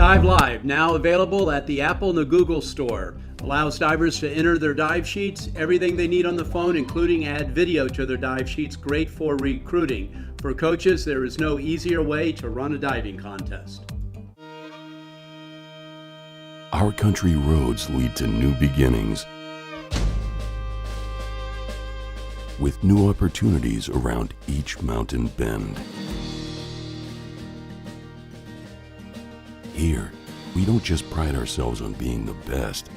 Dive Live, now available at the Apple and the Google Store. Allows divers to enter their dive sheets, everything they need on the phone, including add video to their dive sheets. Great for recruiting. For coaches, there is no easier way to run a diving contest. Our country roads lead to new beginnings, with new opportunities around each mountain bend. Here, we don't just pride ourselves on being the best,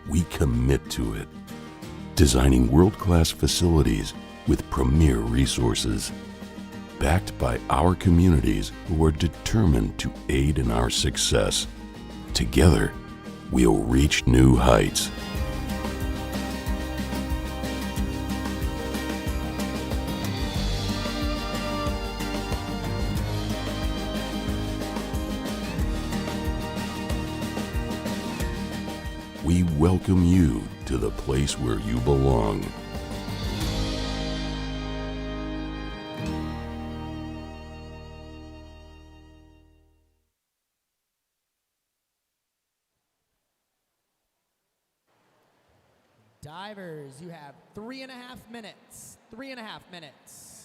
we commit to it, designing world-class facilities with premier resources, backed by our communities who are determined to aid in our success. Together, we'll reach new heights. We welcome you to the place where you belong. Divers, you have 3.5 minutes. 3.5 minutes.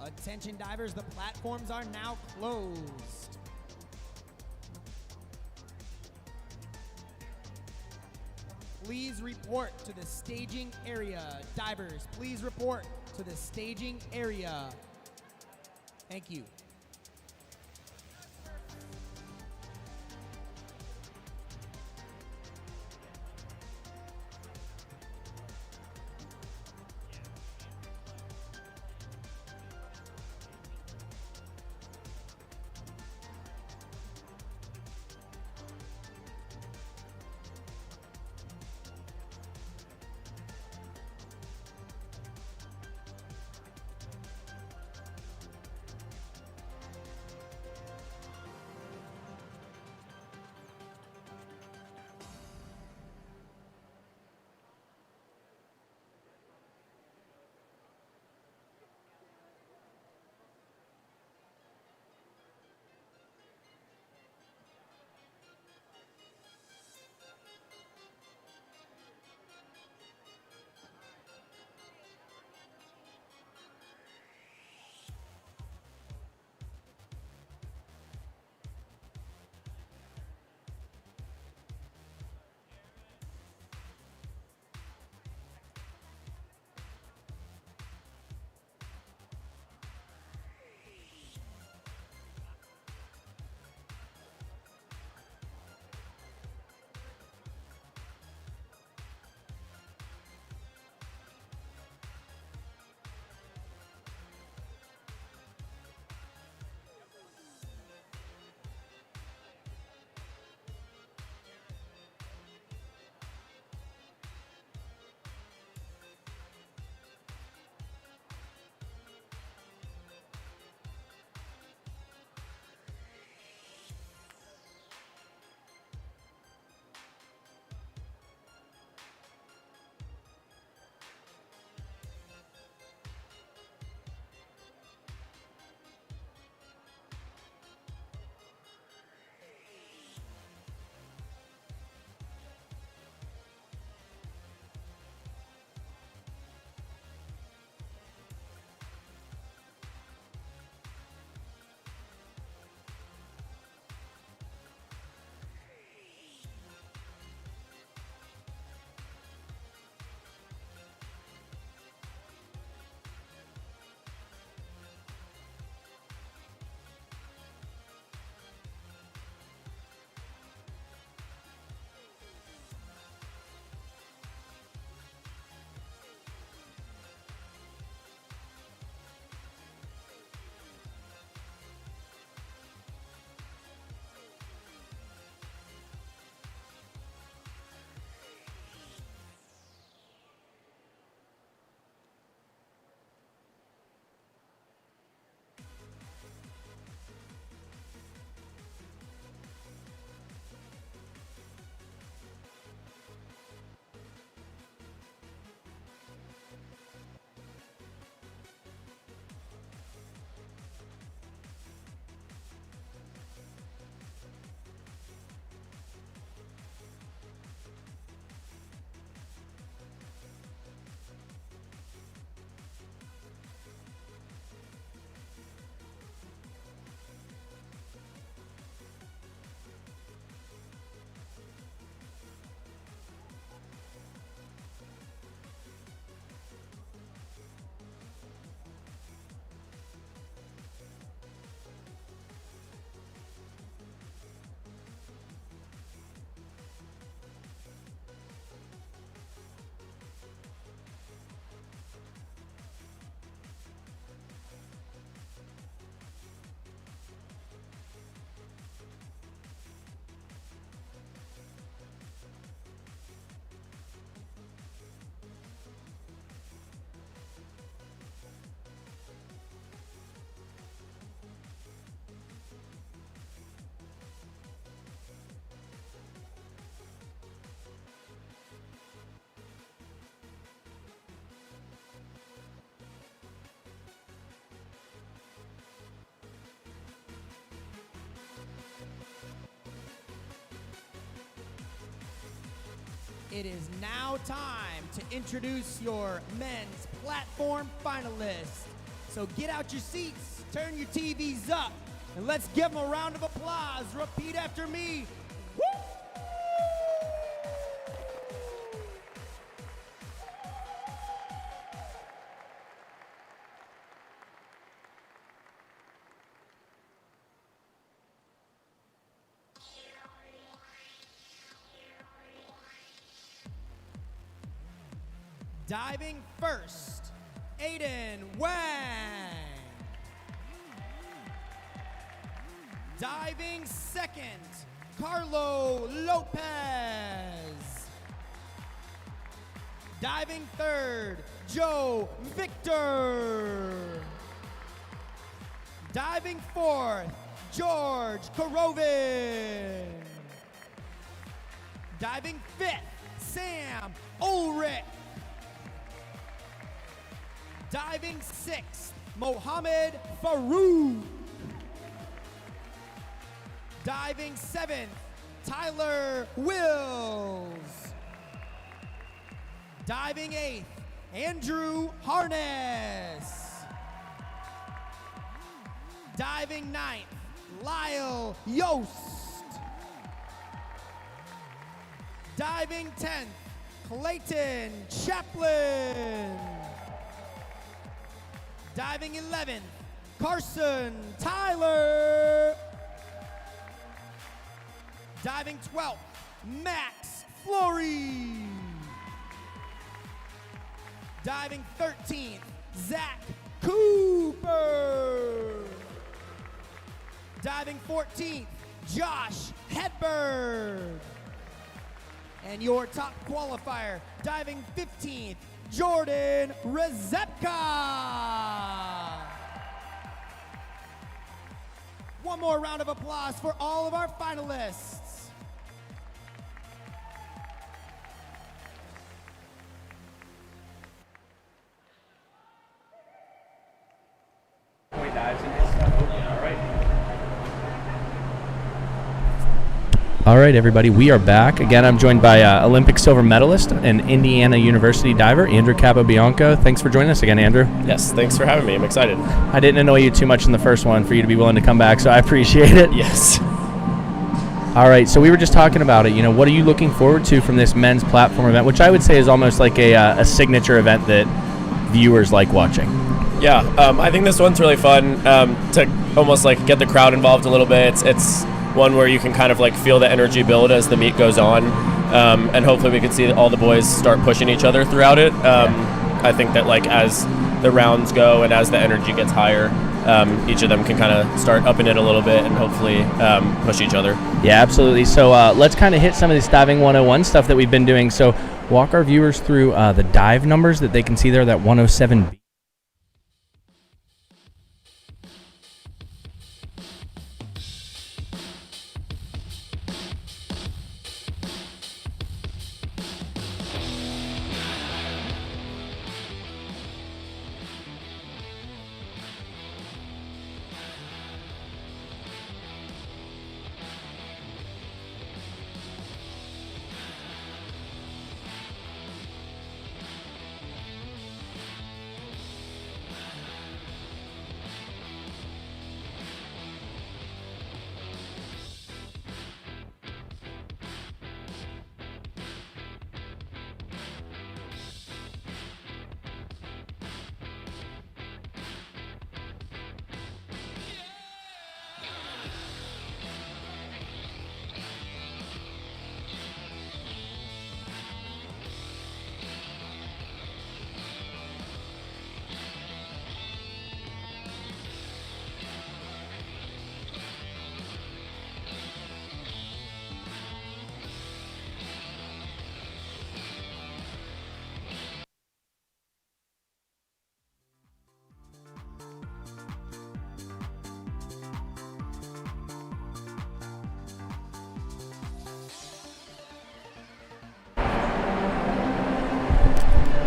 Attention divers, the platforms are now closed. Please report to the staging area. Divers, please report to the staging area. Thank you. It is now time to introduce your men's platform finalists. So get out your seats, turn your TVs up, and let's give them a round of applause. Repeat after me. Woo! Diving first, Aiden Wang. Diving second, Carlo Lopez. Diving third, Joe Victor. Diving fourth, George Korovin. Diving fifth, Sam Ulrich. Diving sixth, Mohammed Farouk. Diving seventh, Tyler Wills. Diving eighth, Andrew Harness. Diving ninth, Lyle Yost. Diving 10th, Clayton Chaplin. Diving 11th, Carson Tyler. Diving 12th, Max Flory. Diving 13th, Zach Cooper. Diving 14th, Josh Hedberg. And your top qualifier, diving 15th, Jordan Rezepka. One more round of applause for all of our finalists. All right, everybody, we are back. Again, I'm joined by Olympic silver medalist and Indiana University diver, Andrew Capobianco. Thanks for joining us again, Andrew. Yes, thanks for having me. I'm excited. I didn't annoy you too much in the first one for you to be willing to come back, so I appreciate it. Yes. All right, so we were just talking about it. You know, what are you looking forward to from this men's platform event, which I would say is almost like a signature event that viewers like watching? Yeah, I think this one's really fun to almost like get the crowd involved a little bit. It's one where you can kind of like feel the energy build as the meet goes on, and hopefully we can see all the boys start pushing each other throughout it. I think that like as the rounds go and as the energy gets higher, each of them can kind of start upping it a little bit and hopefully push each other. Yeah, absolutely. So let's kind of hit some of this diving 101 stuff that we've been doing. So walk our viewers through the dive numbers that they can see there, that 107B.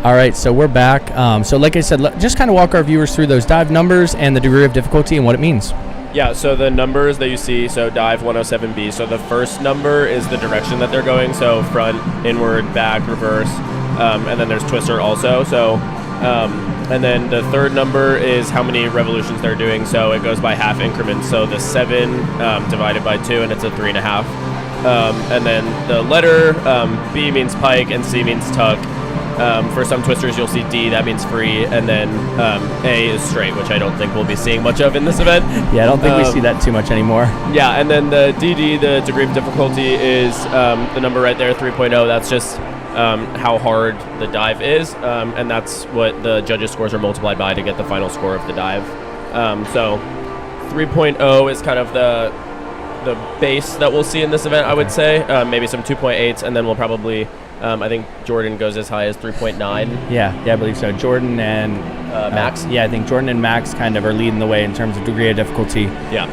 All right, so we're back. So like I said, just kind of walk our viewers through those dive numbers and the degree of difficulty and what it means. Yeah, so the numbers that you see, so dive 107B, so the first number is the direction that they're going, so front, inward, back, reverse, and then there's twister also. So And then the third number is how many revolutions they're doing. So it goes by half increments. So the 7 divided by 2, and it's a 3.5. And then the letter B means pike and C means tuck. For some twisters, you'll see D, that means free, and then A is straight, which I don't think we'll be seeing much of in this event. Yeah, I don't think we see that too much anymore. Yeah, and then the DD, the degree of difficulty, is the number right there, 3.0. That's just how hard the dive is, and that's what the judges' scores are multiplied by to get the final score of the dive. So 3.0 is kind of the base that we'll see in this event, I would say. Maybe some 2.8s, and then we'll probably, I think Jordan goes as high as 3.9. Yeah, I believe so. Jordan and Max? I think Jordan and Max kind of are leading the way in terms of degree of difficulty. Yeah.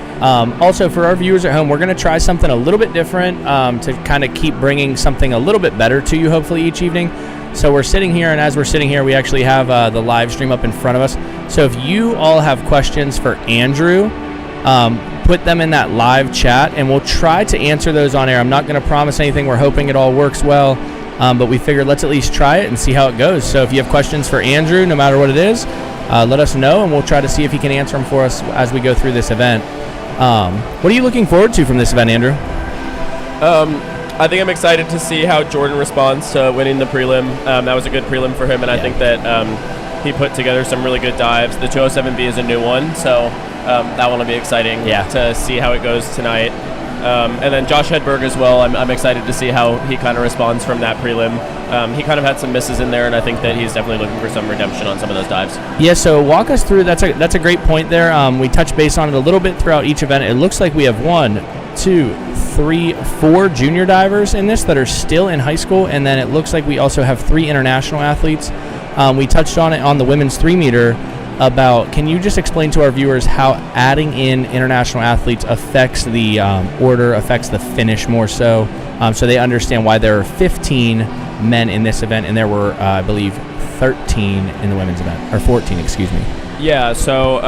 Also, for our viewers at home, we're going to try something a little bit different to kind of keep bringing something a little bit better to you, hopefully, each evening. So we're sitting here, and as we're sitting here, we actually have the live stream up in front of us. So if you all have questions for Andrew, put them in that live chat, and we'll try to answer those on air. I'm not going to promise anything. We're hoping it all works well, but we figured let's at least try it and see how it goes. So if you have questions for Andrew, no matter what it is, let us know, and we'll try to see if he can answer them for us as we go through this event. What are you looking forward to from this event, Andrew? I think I'm excited to see how Jordan responds to winning the prelim. That was a good prelim for him, and I think that he put together some really good dives. The 207B is a new one, so that one will be exciting to see how it goes tonight. And then Josh Hedberg as well. I'm excited to see how he kind of responds from that prelim. He kind of had some misses in there, and I think that he's definitely looking for some redemption on some of those dives. Yeah, so walk us through. That's a great point there. We touched base on it a little bit throughout each event. It looks like we have 1, 2, 3, 4 junior divers in this that are still in high school, and then it looks like we also have 3 international athletes. We touched on it on the women's 3-meter. Can you just explain to our viewers how adding in international athletes affects the order, affects the finish more so they understand why there are 15 men in this event, and there were, I believe, 13 in the women's event, or 14, excuse me. Yeah, so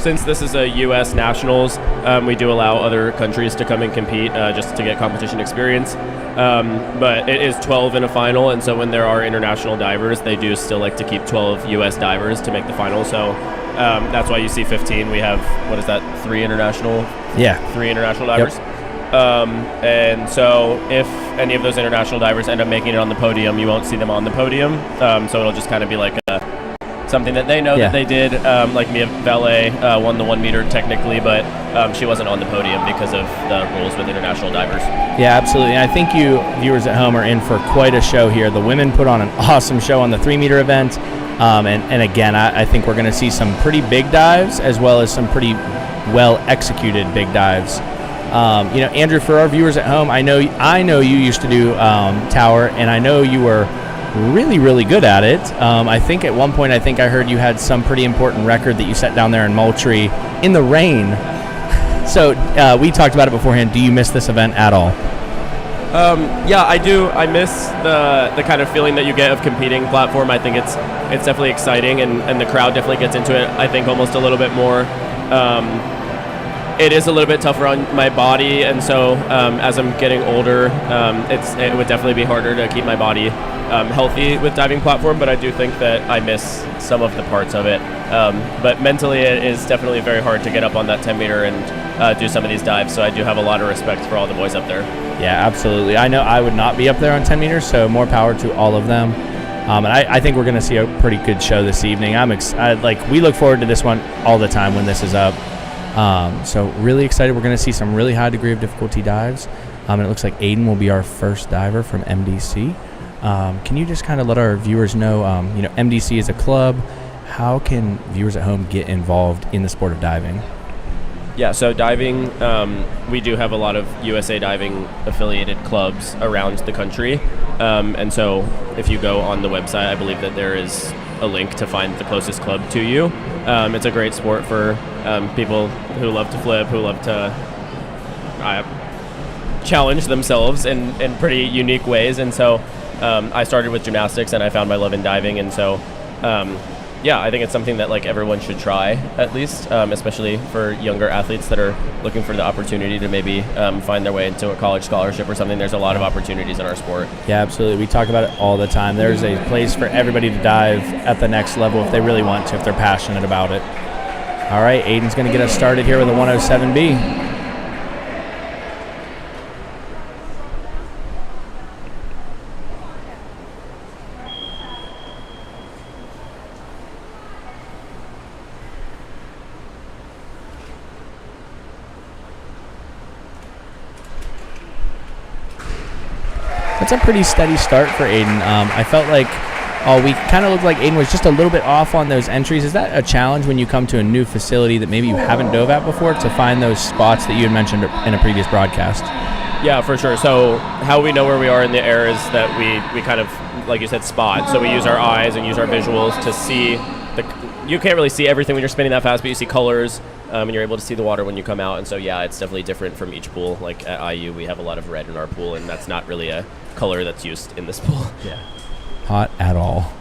since this is a U.S. Nationals, we do allow other countries to come and compete just to get competition experience. But it is 12 in a final, and so when there are international divers, they do still like to keep 12 U.S. divers to make the final. So that's why you see 15. We have, 3 international? Yeah. 3 international divers. Yep. And so if any of those international divers end up making it on the podium, you won't see them on the podium. So it'll just kind of be like something that they know that they did. Like Mia Valet won the 1 meter technically, but she wasn't on the podium because of the rules with international divers. Yeah, absolutely. I think you viewers at home are in for quite a show here. The women put on an awesome show on the 3-meter event. And again, I think we're going to see some pretty big dives as well as some pretty well-executed big dives. Andrew, for our viewers at home, I know you used to do tower, and I know you were really, really good at it. I think at one point, I heard you had some pretty important record that you set down there in Moultrie in the rain. So we talked about it beforehand. Do you miss this event at all? Yeah, I do. I miss the kind of feeling that you get of competing platform. I think it's definitely exciting, and the crowd definitely gets into it, I think, almost a little bit more. It is a little bit tougher on my body, and so as I'm getting older, it would definitely be harder to keep my body healthy with diving platform, but I do think that I miss some of the parts of it. But mentally, it is definitely very hard to get up on that 10 meter and do some of these dives, so I do have a lot of respect for all the boys up there. Yeah, absolutely. I know I would not be up there on 10 meters, so more power to all of them. And I think we're going to see a pretty good show this evening. We look forward to this one all the time when this is up. So really excited. We're going to see some really high degree of difficulty dives. And it looks like Aiden will be our first diver from MDC. Can you just kind of let our viewers know, MDC is a club. How can viewers at home get involved in the sport of diving? Yeah, so diving, we do have a lot of USA Diving affiliated clubs around the country. And so if you go on the website, I believe that there is a link to find the closest club to you. It's a great sport for people who love to flip, who love to challenge themselves in pretty unique ways. And so I started with gymnastics, and I found my love in diving. And so yeah, I think it's something that like everyone should try at least, especially for younger athletes that are looking for the opportunity to maybe find their way into a college scholarship or something. There's a lot of opportunities in our sport. Yeah, absolutely. We talk about it all the time. There's a place for everybody to dive at the next level if they really want to, if they're passionate about it. All right, Aiden's going to get us started here with a 107B. That's a pretty steady start for Aiden. I felt like all week kind of looked like Aiden was just a little bit off on those entries. Is that a challenge when you come to a new facility that maybe you haven't dove at before to find those spots that you had mentioned in a previous broadcast? Yeah, for sure. So how we know where we are in the air is that we kind of, like you said, spot. So we use our eyes and use our visuals to see you can't really see everything when you're spinning that fast, but you see colors. And you're able to see the water when you come out. And so, yeah, it's definitely different from each pool. Like at IU, we have a lot of red in our pool, and that's not really a color that's used in this pool. Yeah. Not at all.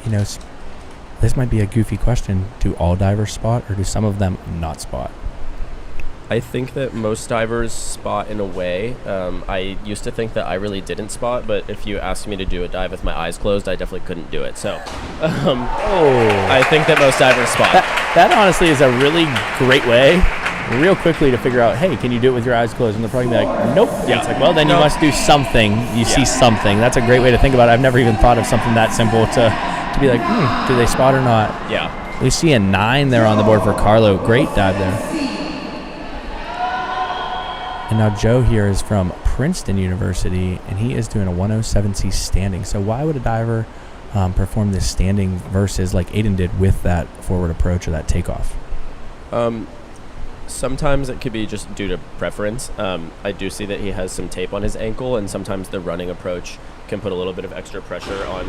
This might be a goofy question. Do all divers spot, or do some of them not spot? I think that most divers spot in a way. I used to think that I really didn't spot, but if you asked me to do a dive with my eyes closed, I definitely couldn't do it. So I think that most divers spot. That honestly is a really great way, real quickly, to figure out, hey, can you do it with your eyes closed? And they're probably going to be like, nope. Yeah. It's like, well, then you must do something. You see something. That's a great way to think about it. I've never even thought of something that simple to be like, do they spot or not? Yeah. We see a 9 there on the board for Carlo. Great dive there. And now Joe here is from Princeton University, and he is doing a 107C standing. So why would a diver perform this standing versus like Aiden did with that forward approach or that takeoff? Sometimes it could be just due to preference. I do see that he has some tape on his ankle, and sometimes the running approach can put a little bit of extra pressure on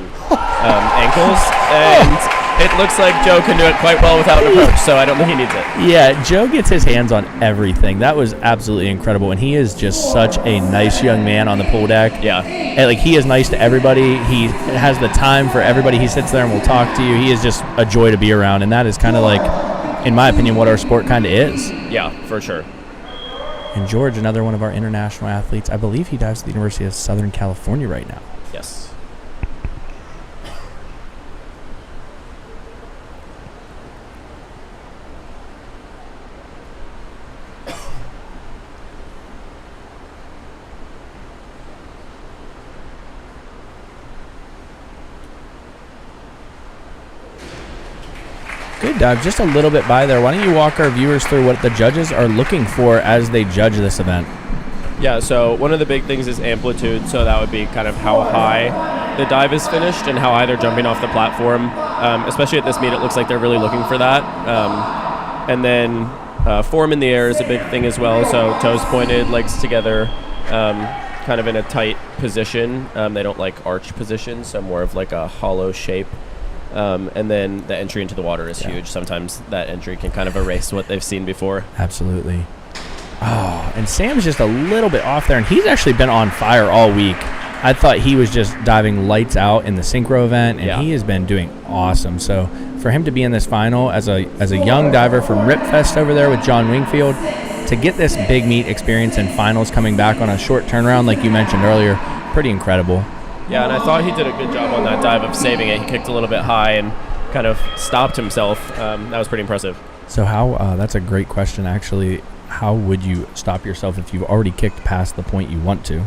ankles. And it looks like Joe can do it quite well without an approach, so I don't think he needs it. Yeah, Joe gets his hands on everything. That was absolutely incredible, and he is just such a nice young man on the pool deck. Yeah. And, like, he is nice to everybody. He has the time for everybody. He sits there and will talk to you. He is just a joy to be around, and that is kind of like, in my opinion, what our sport kind of is. Yeah, for sure. And George, another one of our international athletes, I believe he dives at the University of Southern California right now. Yes. Good dive, just a little bit by there. Why don't you walk our viewers through what the judges are looking for as they judge this event? Yeah, so one of the big things is amplitude, so that would be kind of how high the dive is finished and how high they're jumping off the platform. Especially at this meet, it looks like they're really looking for that. And then form in the air is a big thing as well, so toes pointed, legs together, kind of in a tight position. They don't like arch positions, so more of like a hollow shape. And then the entry into the water is huge. Sometimes that entry can kind of erase what they've seen before. Absolutely. Oh, and Sam's just a little bit off there, and he's actually been on fire all week. I thought he was just diving lights out in the synchro event, and he has been doing awesome. So for him to be in this final as a young diver from Ripfest over there with John Wingfield, to get this big meet experience in finals coming back on a short turnaround like you mentioned earlier, pretty incredible. Yeah, and I thought he did a good job on that dive of saving it. He kicked a little bit high and kind of stopped himself. That was pretty impressive. So how, that's a great question actually. How would you stop yourself if you've already kicked past the point you want to?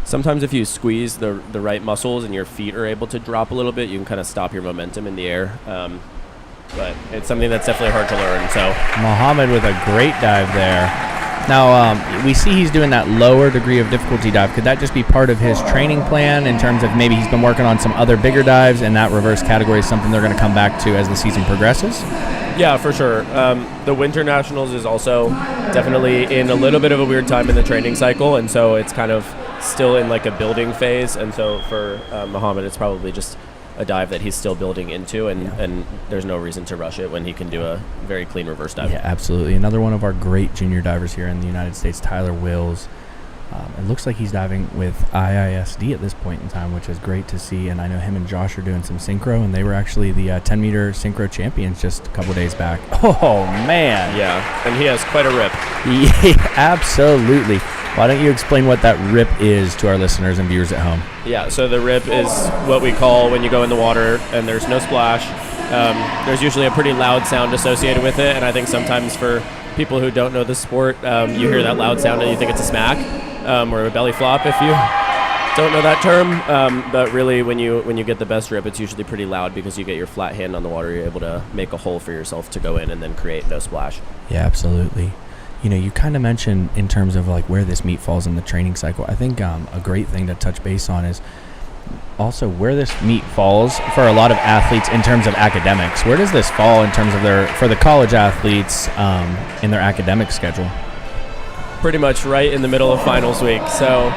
Sometimes if you squeeze the right muscles and your feet are able to drop a little bit, you can kind of stop your momentum in the air. But it's something that's definitely hard to learn. So Mohammed with a great dive there. Now, we see he's doing that lower degree of difficulty dive. Could that just be part of his training plan in terms of maybe he's been working on some other bigger dives and that reverse category is something they're going to come back to as the season progresses? Yeah, for sure. The Winter Nationals is also definitely in a little bit of a weird time in the training cycle, and so it's kind of still in like a building phase. And so for Mohammed, it's probably just a dive that he's still building into, and there's no reason to rush it when he can do a very clean reverse dive. Yeah, absolutely. Another one of our great junior divers here in the United States, Tyler Wills. It looks like he's diving with IISD at this point in time, which is great to see. And I know him and Josh are doing some synchro, and they were actually the 10-meter synchro champions just a couple days back. Oh, man. Yeah, and he has quite a rip. Yeah, absolutely. Why don't you explain what that rip is to our listeners and viewers at home? Yeah, so the rip is what we call when you go in the water and there's no splash. There's usually a pretty loud sound associated with it, and I think sometimes for people who don't know the sport, you hear that loud sound and you think it's a smack or a belly flop if you don't know that term. But really, when you get the best rip, it's usually pretty loud because you get your flat hand on the water. You're able to make a hole for yourself to go in and then create no splash. Yeah, absolutely. You know, you kind of mentioned in terms of like where this meet falls in the training cycle. I think a great thing to touch base on is also where this meet falls for a lot of athletes in terms of academics. Where does this fall in terms of for the college athletes in their academic schedule? Pretty much right in the middle of finals week. So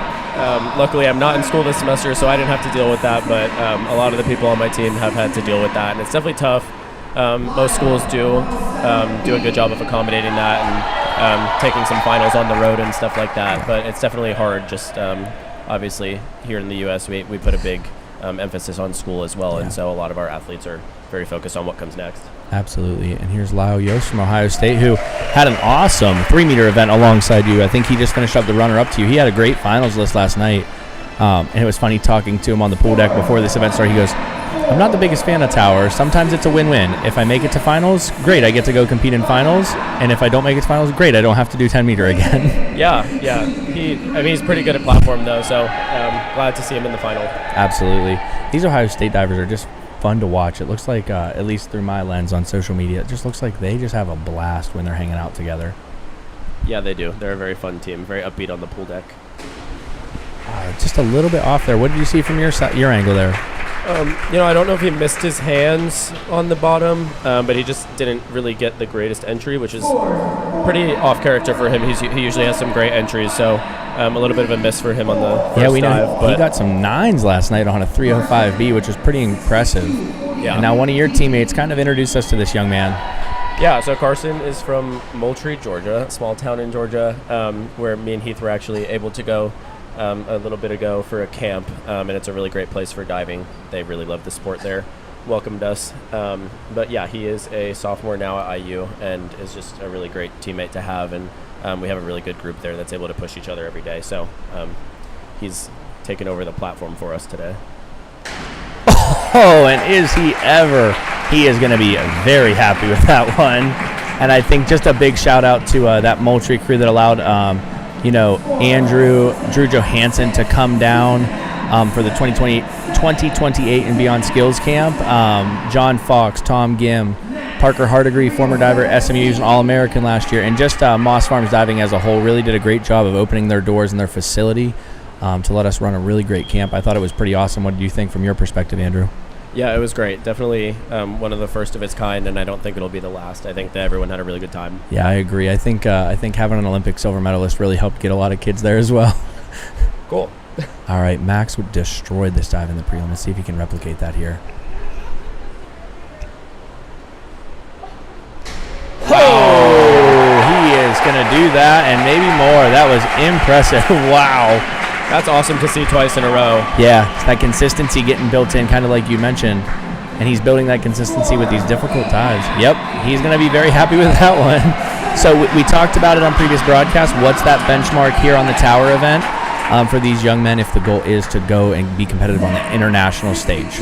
luckily I'm not in school this semester, so I didn't have to deal with that, but a lot of the people on my team have had to deal with that, and it's definitely tough. Most schools do a good job of accommodating that and taking some finals on the road and stuff like that, but it's definitely hard. Just obviously here in the U.S. we put a big emphasis on school as well, and so a lot of our athletes are very focused on what comes next. Absolutely. And here's Lyle Yost from Ohio State, who had an awesome 3-meter event alongside you. I think he just finished up the runner-up to you. He had a great finals list last night, and it was funny talking to him on the pool deck before this event started. He goes, I'm not the biggest fan of towers. Sometimes it's a win-win. If I make it to finals, great, I get to go compete in finals. And if I don't make it to finals, great, I don't have to do 10-meter again. Yeah. He's pretty good at platform, though, so glad to see him in the final. Absolutely. These Ohio State divers are just fun to watch. It looks like, at least through my lens on social media, it just looks like they just have a blast when they're hanging out together. Yeah, they do. They're a very fun team, very upbeat on the pool deck. Just a little bit off there. What did you see from your angle there? I don't know if he missed his hands on the bottom, but he just didn't really get the greatest entry, which is pretty off character for him. He usually has some great entries, so a little bit of a miss for him on the first we know dive. But he got some 9s last night on a 305B, which was pretty impressive. Yeah. And now one of your teammates kind of introduced us to this young man. Yeah, so Carson is from Moultrie, Georgia, a small town in Georgia, where me and Heath were actually able to go a little bit ago for a camp, and it's a really great place for diving. They really love the sport there, welcomed us. But yeah, he is a sophomore now at IU and is just a really great teammate to have, and we have a really good group there that's able to push each other every day. So he's taken over the platform for us today. Oh, and is he ever? He is going to be very happy with that one. And I think just a big shout out to that Moultrie crew that allowed Drew Johansson to come down for the 2028 and Beyond Skills Camp. John Fox, Tom Gim, Parker Hardigree, former diver at SMU, he was an All-American last year. And just Moss Farms Diving as a whole really did a great job of opening their doors and their facility to let us run a really great camp. I thought it was pretty awesome. What did you think from your perspective, Andrew? Yeah, it was great. Definitely one of the first of its kind, and I don't think it'll be the last. I think that everyone had a really good time. Yeah, I agree. I think having an Olympic silver medalist really helped get a lot of kids there as well. Cool. All right, Max destroyed this dive in the prelim. Let's see if he can replicate that here. Oh, he is going to do that and maybe more. That was impressive. Wow. That's awesome to see twice in a row. Yeah, that consistency getting built in, kind of like you mentioned. And he's building that consistency with these difficult dives. Yep, he's going to be very happy with that one. So we talked about it on previous broadcasts. What's that benchmark here on the tower event for these young men if the goal is to go and be competitive on the international stage?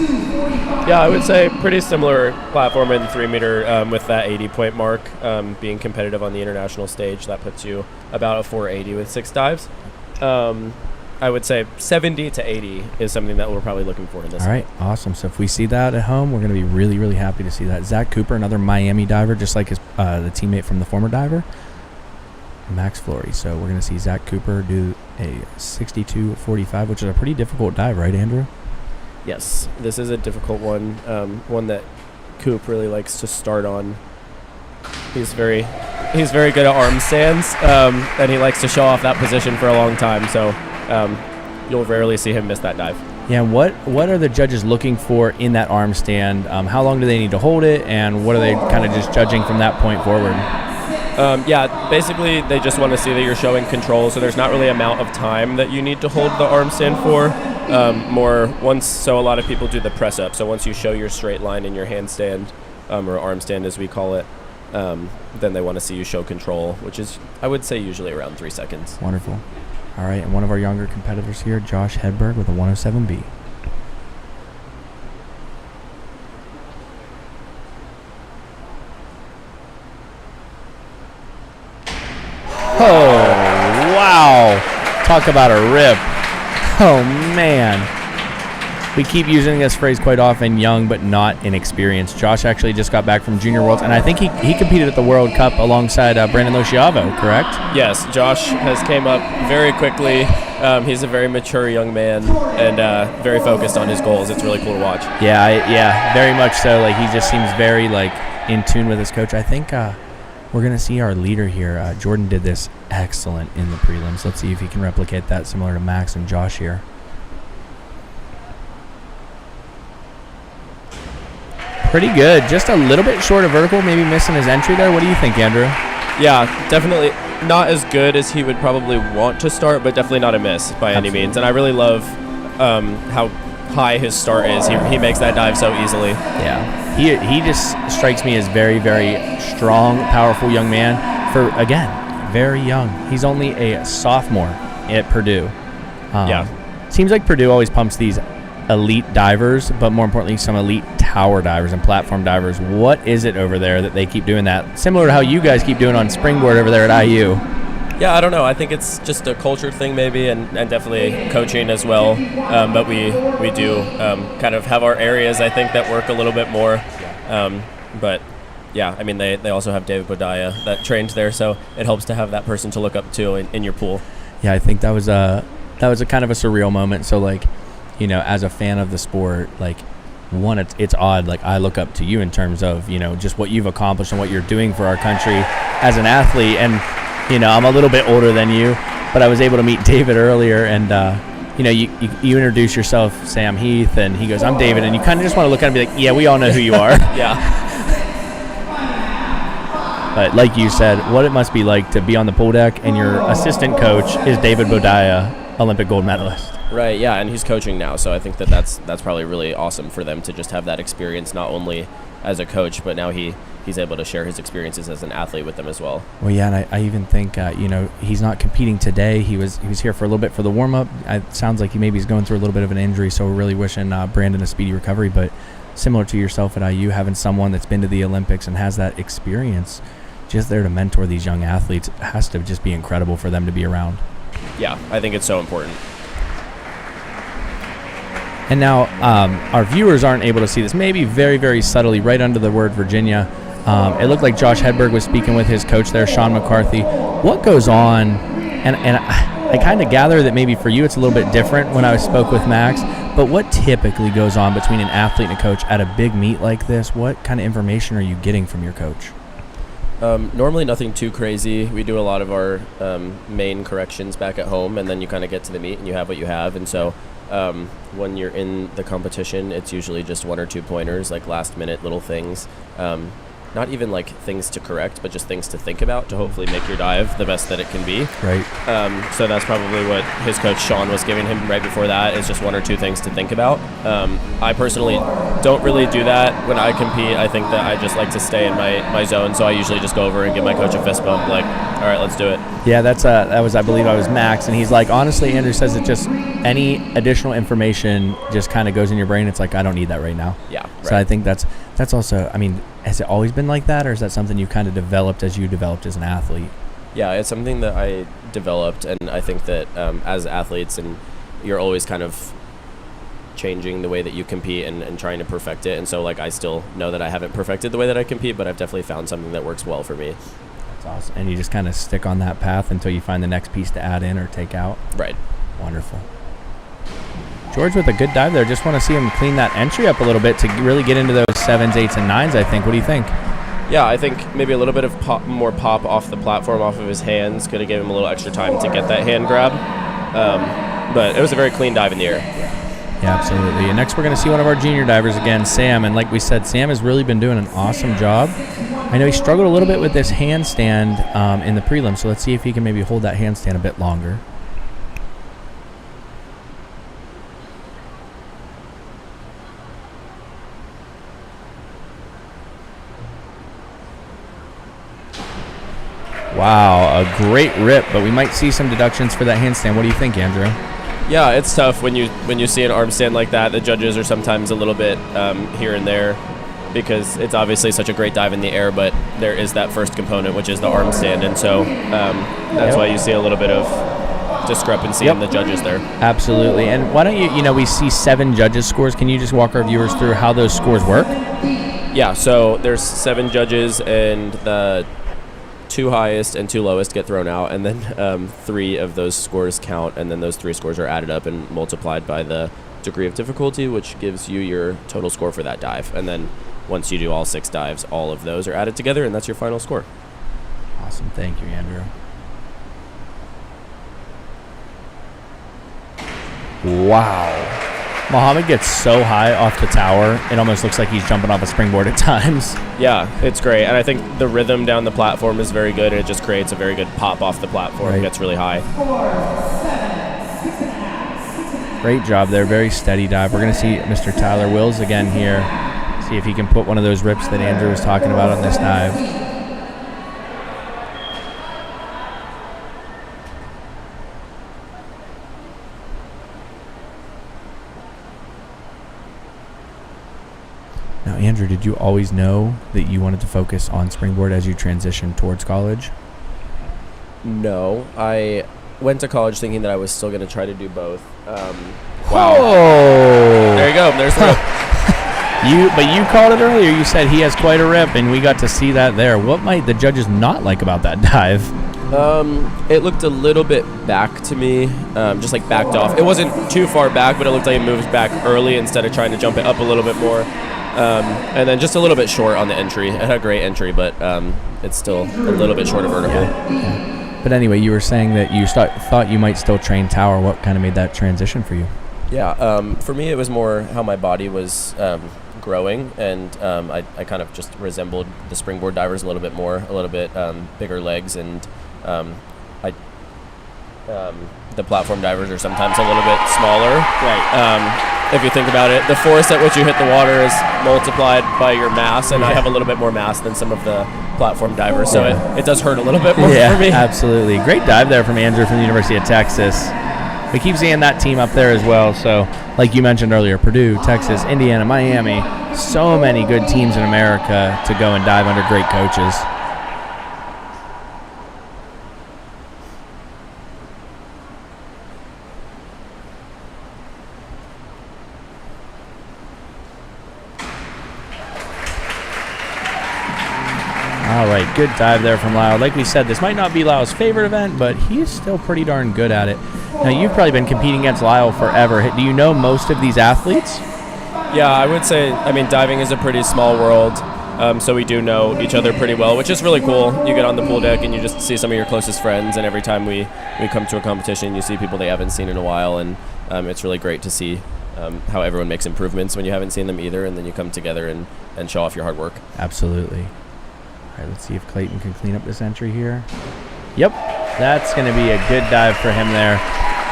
Yeah, I would say pretty similar platform in the 3-meter with that 80-point mark. Being competitive on the international stage, that puts you about a 480 with 6 dives. I would say 70 to 80 is something that we're probably looking for in this. All right, awesome. So if we see that at home, we're going to be really, really happy to see that. Zach Cooper, another Miami diver, just like his the teammate from the former diver, Max Flory. So we're going to see Zach Cooper do a 62.45, which is a pretty difficult dive, right, Andrew? Yes, this is a difficult one, one that Coop really likes to start on. He's very good at arm stands, and he likes to show off that position for a long time. So you'll rarely see him miss that dive. Yeah, what are the judges looking for in that arm stand? How long do they need to hold it, and what are they kind of just judging from that point forward? Yeah, basically they just want to see that you're showing control, so there's not really amount of time that you need to hold the arm stand for. So a lot of people do the press up, so once you show your straight line in your handstand, or arm stand as we call it, then they want to see you show control, which is, I would say, usually around 3 seconds. Wonderful. All right, and one of our younger competitors here, Josh Hedberg with a 107B. Oh, wow. Talk about a rip. Oh, man. We keep using this phrase quite often, young but not inexperienced. Josh actually just got back from Junior Worlds, and I think he competed at the World Cup alongside Brandon Lociavo, correct? Yes, Josh has came up very quickly. He's a very mature young man and very focused on his goals. It's really cool to watch. Yeah, very much so. Like, he just seems very, like, in tune with his coach. I think we're going to see our leader here. Jordan did this excellent in the prelims. Let's see if he can replicate that similar to Max and Josh here. Pretty good. Just a little bit short of vertical, maybe missing his entry there. What do you think, Andrew? Yeah, definitely not as good as he would probably want to start, but definitely not a miss by any means. And I really love how high his start is. He makes that dive so easily. Yeah. He just strikes me as very, very strong, powerful young man for, again, very young. He's only a sophomore at Purdue. Seems like Purdue always pumps these elite divers, but more importantly, some elite tower divers and platform divers. What is it over there that they keep doing that? Similar to how you guys keep doing on springboard over there at IU. Yeah, I don't know. I think it's just a culture thing maybe, and definitely coaching as well. But we do kind of have our areas, I think, that work a little bit more. But yeah, I mean, they also have David Bodaya that trained there, so it helps to have that person to look up to in your pool. Yeah, I think that was a kind of a surreal moment. So, like, you know, as a fan of the sport, like, one, it's odd. Like, I look up to you in terms of, you know, just what you've accomplished and what you're doing for our country as an athlete. And, you know, I'm a little bit older than you, but I was able to meet David earlier, and you know, you introduce yourself, Sam Heath, and he goes, "I'm David," and you kind of just want to look at him and be like, "Yeah, we all know who you are." Yeah. But like you said, what it must be like to be on the pool deck and your assistant coach is David Bodaya, Olympic gold medalist. Right, yeah, and he's coaching now, so I think that's probably really awesome for them to just have that experience, not only as a coach, but now he's able to share his experiences as an athlete with them as well. Well, yeah, and I even think, you know, he's not competing today. He was here for a little bit for the warm-up. It sounds like he's going through a little bit of an injury, so we're really wishing Brandon a speedy recovery. But similar to yourself at IU, having someone that's been to the Olympics and has that experience just there to mentor these young athletes has to just be incredible for them to be around. Yeah, I think it's so important. And now our viewers aren't able to see this, maybe very, very subtly, right under the word Virginia. It looked like Josh Hedberg was speaking with his coach there, Sean McCarthy. What goes on? And I kind of gather that maybe for you it's a little bit different when I spoke with Max, but what typically goes on between an athlete and a coach at a big meet like this? What kind of information are you getting from your coach? Normally nothing too crazy. We do a lot of our main corrections back at home, and then you kind of get to the meet and you have what you have. And so when you're in the competition, it's usually just 1 or 2 pointers, like last minute little things. Not even like things to correct, but just things to think about to hopefully make your dive the best that it can be. Right. So that's probably what his coach Sean was giving him right before that, is just 1 or 2 things to think about. I personally don't really do that when I compete. I think that I just like to stay in my zone, so I usually just go over and give my coach a fist bump, like, all right, let's do it. Yeah, that was, I believe I was Max, and he's like, honestly, Andrew says it just, any additional information just kind of goes in your brain. It's like, I don't need that right now. Yeah. Right. So I think that's also, I mean, has it always been like that, or is that something you kind of developed as you developed as an athlete? Yeah, it's something that I developed, and I think that as athletes, and you're always kind of changing the way that you compete and trying to perfect it. And so, like, I still know that I haven't perfected the way that I compete, but I've definitely found something that works well for me. That's awesome. And you just kind of stick on that path until you find the next piece to add in or take out? Right. Wonderful. George with a good dive there. Just want to see him clean that entry up a little bit to really get into those 7s, 8s, and 9s, I think. What do you think? Yeah, I think maybe a little bit of more pop off the platform, off of his hands, could have given him a little extra time to get that hand grab. But it was a very clean dive in the air. Yeah, absolutely. And next we're going to see one of our junior divers again, Sam. And like we said, Sam has really been doing an awesome job I know he struggled a little bit with this handstand in the prelim, so let's see if he can maybe hold that handstand a bit longer. Wow, a great rip, but we might see some deductions for that handstand. What do you think, Andrew? Yeah, it's tough when you see an arm stand like that. The judges are sometimes a little bit here and there because it's obviously such a great dive in the air, but there is that first component, which is the arm stand, and so that's why you see a little bit of discrepancy in the judges there. Absolutely. And why don't we see 7 judges' scores. Can you just walk our viewers through how those scores work? Yeah, so there's 7 judges, and the 2 highest and 2 lowest get thrown out, and then 3 of those scores count, and then those 3 scores are added up and multiplied by the degree of difficulty, which gives you your total score for that dive. And then once you do all 6 dives, all of those are added together, and that's your final score. Awesome. Thank you, Andrew. Wow. Mohammed gets so high off the tower, it almost looks like he's jumping off a springboard at times. Yeah, it's great. And I think the rhythm down the platform is very good. It just creates a very good pop off the platform. Right. It gets really high. Great job there. Very steady dive. We're going to see Mr. Tyler Wills again here. See if he can put one of those rips that Andrew was talking about on this dive. Now, Andrew, did you always know that you wanted to focus on springboard as you transitioned towards college? No, I went to college thinking that I was still going to try to do both. Wow. There you go. There's the But you called it earlier. You said he has quite a rip, and we got to see that there. What might the judges not like about that dive? It looked a little bit back to me, just like backed off. It wasn't too far back, but it looked like it moved back early instead of trying to jump it up a little bit more. And then just a little bit short on the entry. It had a great entry, but it's still a little bit short of vertical. Yeah. But anyway, you were saying that you thought you might still train tower. What kind of made that transition for you? Yeah, for me it was more how my body was growing, and I kind of just resembled the springboard divers a little bit more, a little bit bigger legs, and the platform divers are sometimes a little bit smaller. Right. If you think about it, the force at which you hit the water is multiplied by your mass, and I have a little bit more mass than some of the platform divers, so it does hurt a little bit more for me. Absolutely. Great dive there from Andrew from the University of Texas. We keep seeing that team up there as well, so like you mentioned earlier, Purdue, Texas, Indiana, Miami, so many good teams in America to go and dive under great coaches. All right, good dive there from Lyle. Like we said, this might not be Lyle's favorite event, but he's still pretty darn good at it. Now, you've probably been competing against Lyle forever. Do you know most of these athletes? Yeah, I would say, diving is a pretty small world, so we do know each other pretty well, which is really cool. You get on the pool deck and you just see some of your closest friends, and every time we come to a competition, you see people they haven't seen in a while, and it's really great to see how everyone makes improvements when you haven't seen them either, and then you come together and show off your hard work. Absolutely. All right, let's see if Clayton can clean up this entry here. Yep, that's going to be a good dive for him there.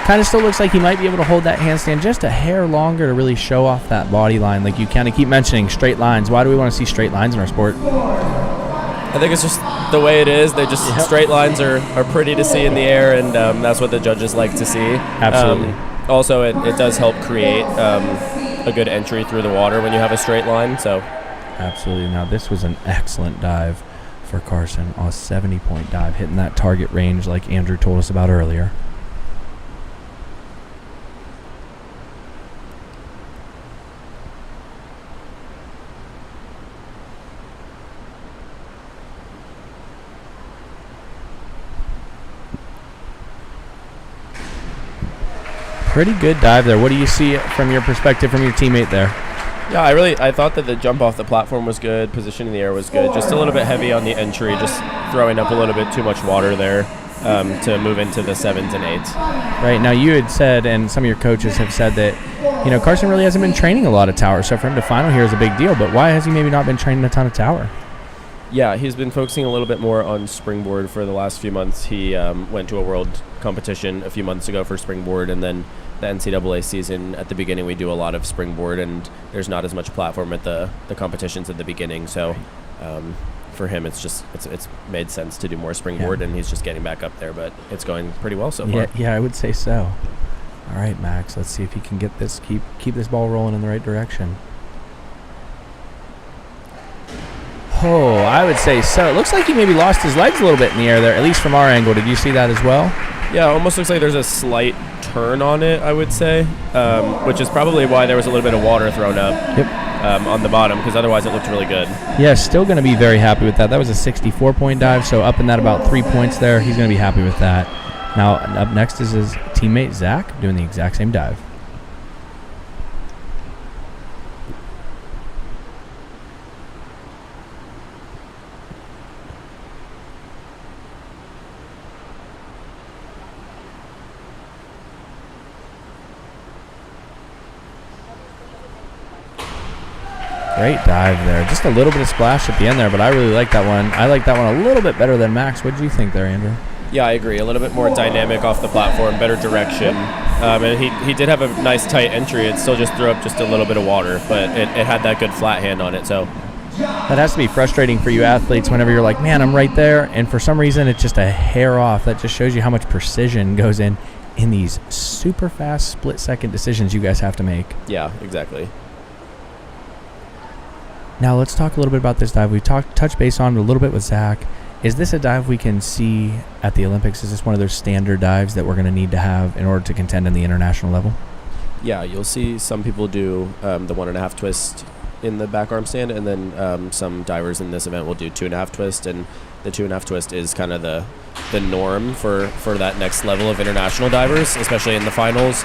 Kind of still looks like he might be able to hold that handstand just a hair longer to really show off that body line. Like you kind of keep mentioning straight lines. Why do we want to see straight lines in our sport? I think it's just the way it is. They just straight lines are pretty to see in the air, and that's what the judges like to see. Absolutely. Also, it does help create a good entry through the water when you have a straight line. So, absolutely. Now, this was an excellent dive for Carson, a 70-point dive, hitting that target range like Andrew told us about earlier. Pretty good dive there. What do you see from your perspective from your teammate there? Yeah, I thought that the jump off the platform was good, position in the air was good, just a little bit heavy on the entry, just throwing up a little bit too much water there to move into the 7s and 8s. Right, now you had said, and some of your coaches have said that, Carson really hasn't been training a lot of tower, so for him to final here is a big deal, but why has he maybe not been training a ton of tower? Yeah, he's been focusing a little bit more on springboard for the last few months. He went to a world competition a few months ago for springboard, and then the NCAA season at the beginning we do a lot of springboard, and there's not as much platform at the competitions at the beginning. So for him, it's made sense to do more springboard, and he's just getting back up there. But it's going pretty well so far. Yeah, I would say so. All right, Max, let's see if he can get this, keep this ball rolling in the right direction. Oh, I would say so. It looks like he maybe lost his legs a little bit in the air there, at least from our angle. Did you see that as well? Yeah, it almost looks like there's a slight turn on it, I would say, which is probably why there was a little bit of water thrown up on the bottom, because otherwise it looked really good. Yeah, still going to be very happy with that. That was a 64-point dive, so up in that about 3 points there. He's going to be happy with that. Now, up next is his teammate, Zach, doing the exact same dive. Great dive there. Just a little bit of splash at the end there, but I really like that one. I like that one a little bit better than Max. What did you think there, Andrew? Yeah, I agree. A little bit more dynamic off the platform, better direction. And he did have a nice tight entry. It still just threw up just a little bit of water, but it had that good flat hand on it. So that has to be frustrating for you athletes whenever you're like, man, I'm right there, and for some reason it's just a hair off. That just shows you how much precision goes in these super fast split-second decisions you guys have to make. Yeah, exactly. Now let's talk a little bit about this dive. We touched base on it a little bit with Zach. Is this a dive we can see at the Olympics? Is this one of those standard dives that we're going to need to have in order to contend in the international level? Yeah, you'll see some people do the 1.5 twist in the back arm stand, and then some divers in this event will do 2.5 twist, and the 2.5 twist is kind of the norm for that next level of international divers, especially in the finals.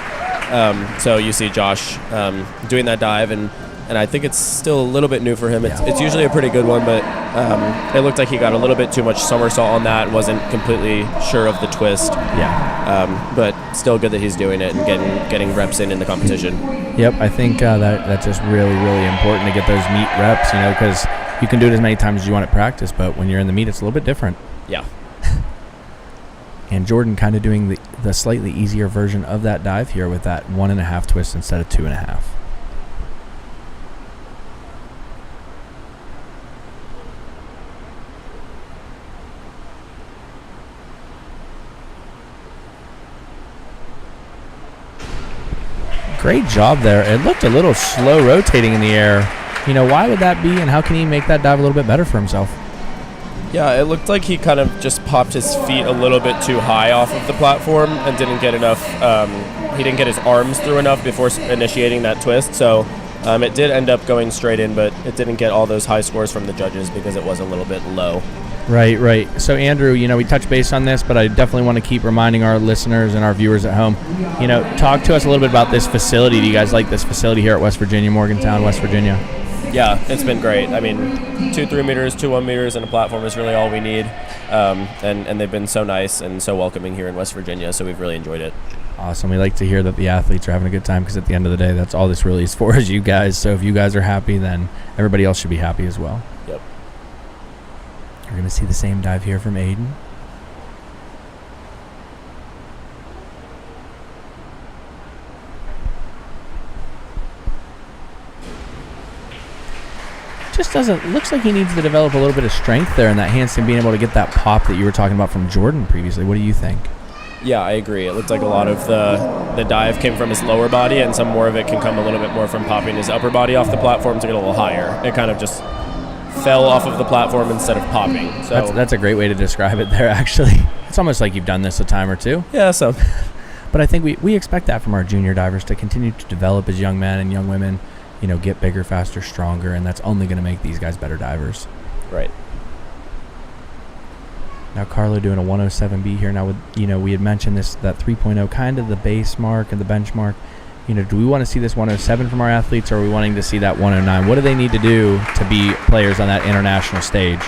So you see Josh doing that dive, and I think it's still a little bit new for him. It's usually a pretty good one, but it looked like he got a little bit too much somersault on that and wasn't completely sure of the twist. Yeah. But still good that he's doing it and getting reps in the competition. Yep, I think that's just really, really important to get those meet reps, because you can do it as many times as you want at practice, but when you're in the meet, it's a little bit different. Yeah. And Jordan kind of doing the slightly easier version of that dive here with that 1.5 twist instead of 2.5. Great job there. It looked a little slow rotating in the air. Why would that be, and how can he make that dive a little bit better for himself? Yeah, it looked like he kind of just popped his feet a little bit too high off of the platform and didn't get enough, he didn't get his arms through enough before initiating that twist. So it did end up going straight in, but it didn't get all those high scores from the judges because it was a little bit low. Right. So, Andrew, we touched base on this, but I definitely want to keep reminding our listeners and our viewers at home, talk to us a little bit about this facility. Do you guys like this facility here at West Virginia, Morgantown, West Virginia? Yeah, it's been great. I mean, 2 3 meters, 2 1 meters, and a platform is really all we need. And they've been so nice and so welcoming here in West Virginia, so we've really enjoyed it. Awesome. We like to hear that the athletes are having a good time, because at the end of the day, that's all this really is for, is you guys. So if you guys are happy, then everybody else should be happy as well. Yep. We're going to see the same dive here from Aiden. Looks like he needs to develop a little bit of strength there in that handstand, being able to get that pop that you were talking about from Jordan previously. What do you think? Yeah, I agree. It looked like a lot of the dive came from his lower body, and some more of it can come a little bit more from popping his upper body off the platform to get a little higher. It kind of just fell off of the platform instead of popping. So that's a great way to describe it there, actually. It's almost like you've done this a time or two. Yeah, so. But I think we expect that from our junior divers, to continue to develop as young men and young women, get bigger, faster, stronger, and that's only going to make these guys better divers. Right. Now Carlo doing a 107B here. Now, we had mentioned that 3.0, kind of the base mark and the benchmark. Do we want to see this 107 from our athletes, or are we wanting to see that 109? What do they need to do to be players on that international stage?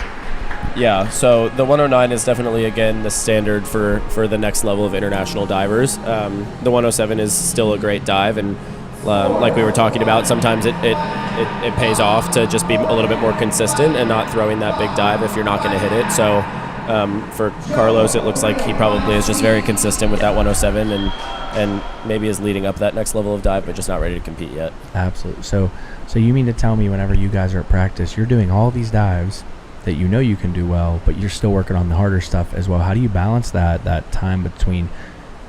Yeah, so the 109 is definitely, again, the standard for the next level of international divers. The 107 is still a great dive, and like we were talking about, sometimes it pays off to just be a little bit more consistent and not throwing that big dive if you're not going to hit it. So for Carlos, it looks like he probably is just very consistent with that 107 and maybe is leading up that next level of dive, but just not ready to compete yet. Absolutely. So you mean to tell me whenever you guys are at practice, you're doing all these dives that you know you can do well, but you're still working on the harder stuff as well? How do you balance that time between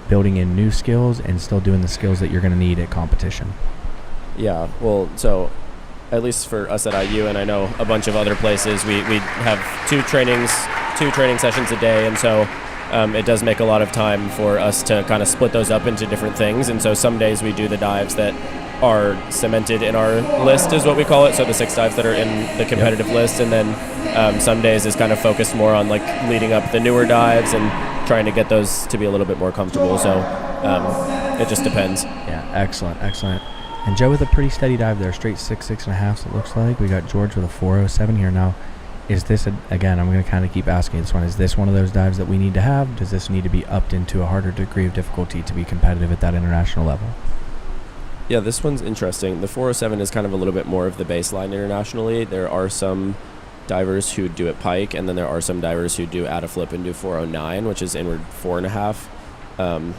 building in new skills and still doing the skills that you're going to need at competition? Yeah, well, so at least for us at IU, and I know a bunch of other places, we have two training sessions a day, and so it does make a lot of time for us to kind of split those up into different things. And so some days we do the dives that are cemented in our list, is what we call it, so the 6 dives that are in the competitive list, and then some days is kind of focused more on like leading up the newer dives and trying to get those to be a little bit more comfortable. So it just depends. Yeah, excellent. And Joe with a pretty steady dive there, straight 6.5, it looks like. We got George with a 407 here now. Is this, again, I'm going to kind of keep asking this one, is this one of those dives that we need to have? Does this need to be upped into a harder degree of difficulty to be competitive at that international level? Yeah, this one's interesting. The 407 is kind of a little bit more of the baseline internationally. There are some divers who do it pike, and then there are some divers who do add a flip and do 409, which is inward 4.5.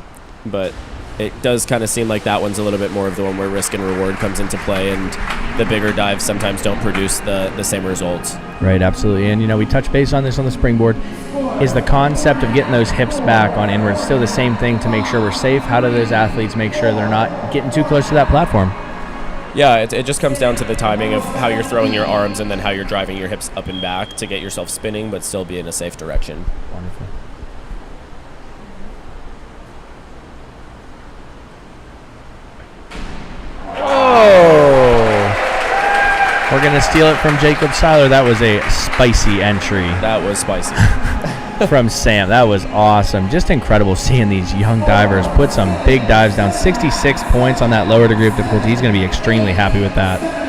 But it does kind of seem like that one's a little bit more of the one where risk and reward comes into play, and the bigger dives sometimes don't produce the same results. Right, absolutely. And, we touched base on this on the springboard. Is the concept of getting those hips back on inward still the same thing to make sure we're safe? How do those athletes make sure they're not getting too close to that platform? Yeah, it just comes down to the timing of how you're throwing your arms and then how you're driving your hips up and back to get yourself spinning but still be in a safe direction. Wonderful. We're going to steal it from Jacob Seiler. That was a spicy entry. That was spicy. From Sam. That was awesome. Just incredible seeing these young divers put some big dives down. 66 points on that lower degree of difficulty. He's going to be extremely happy with that.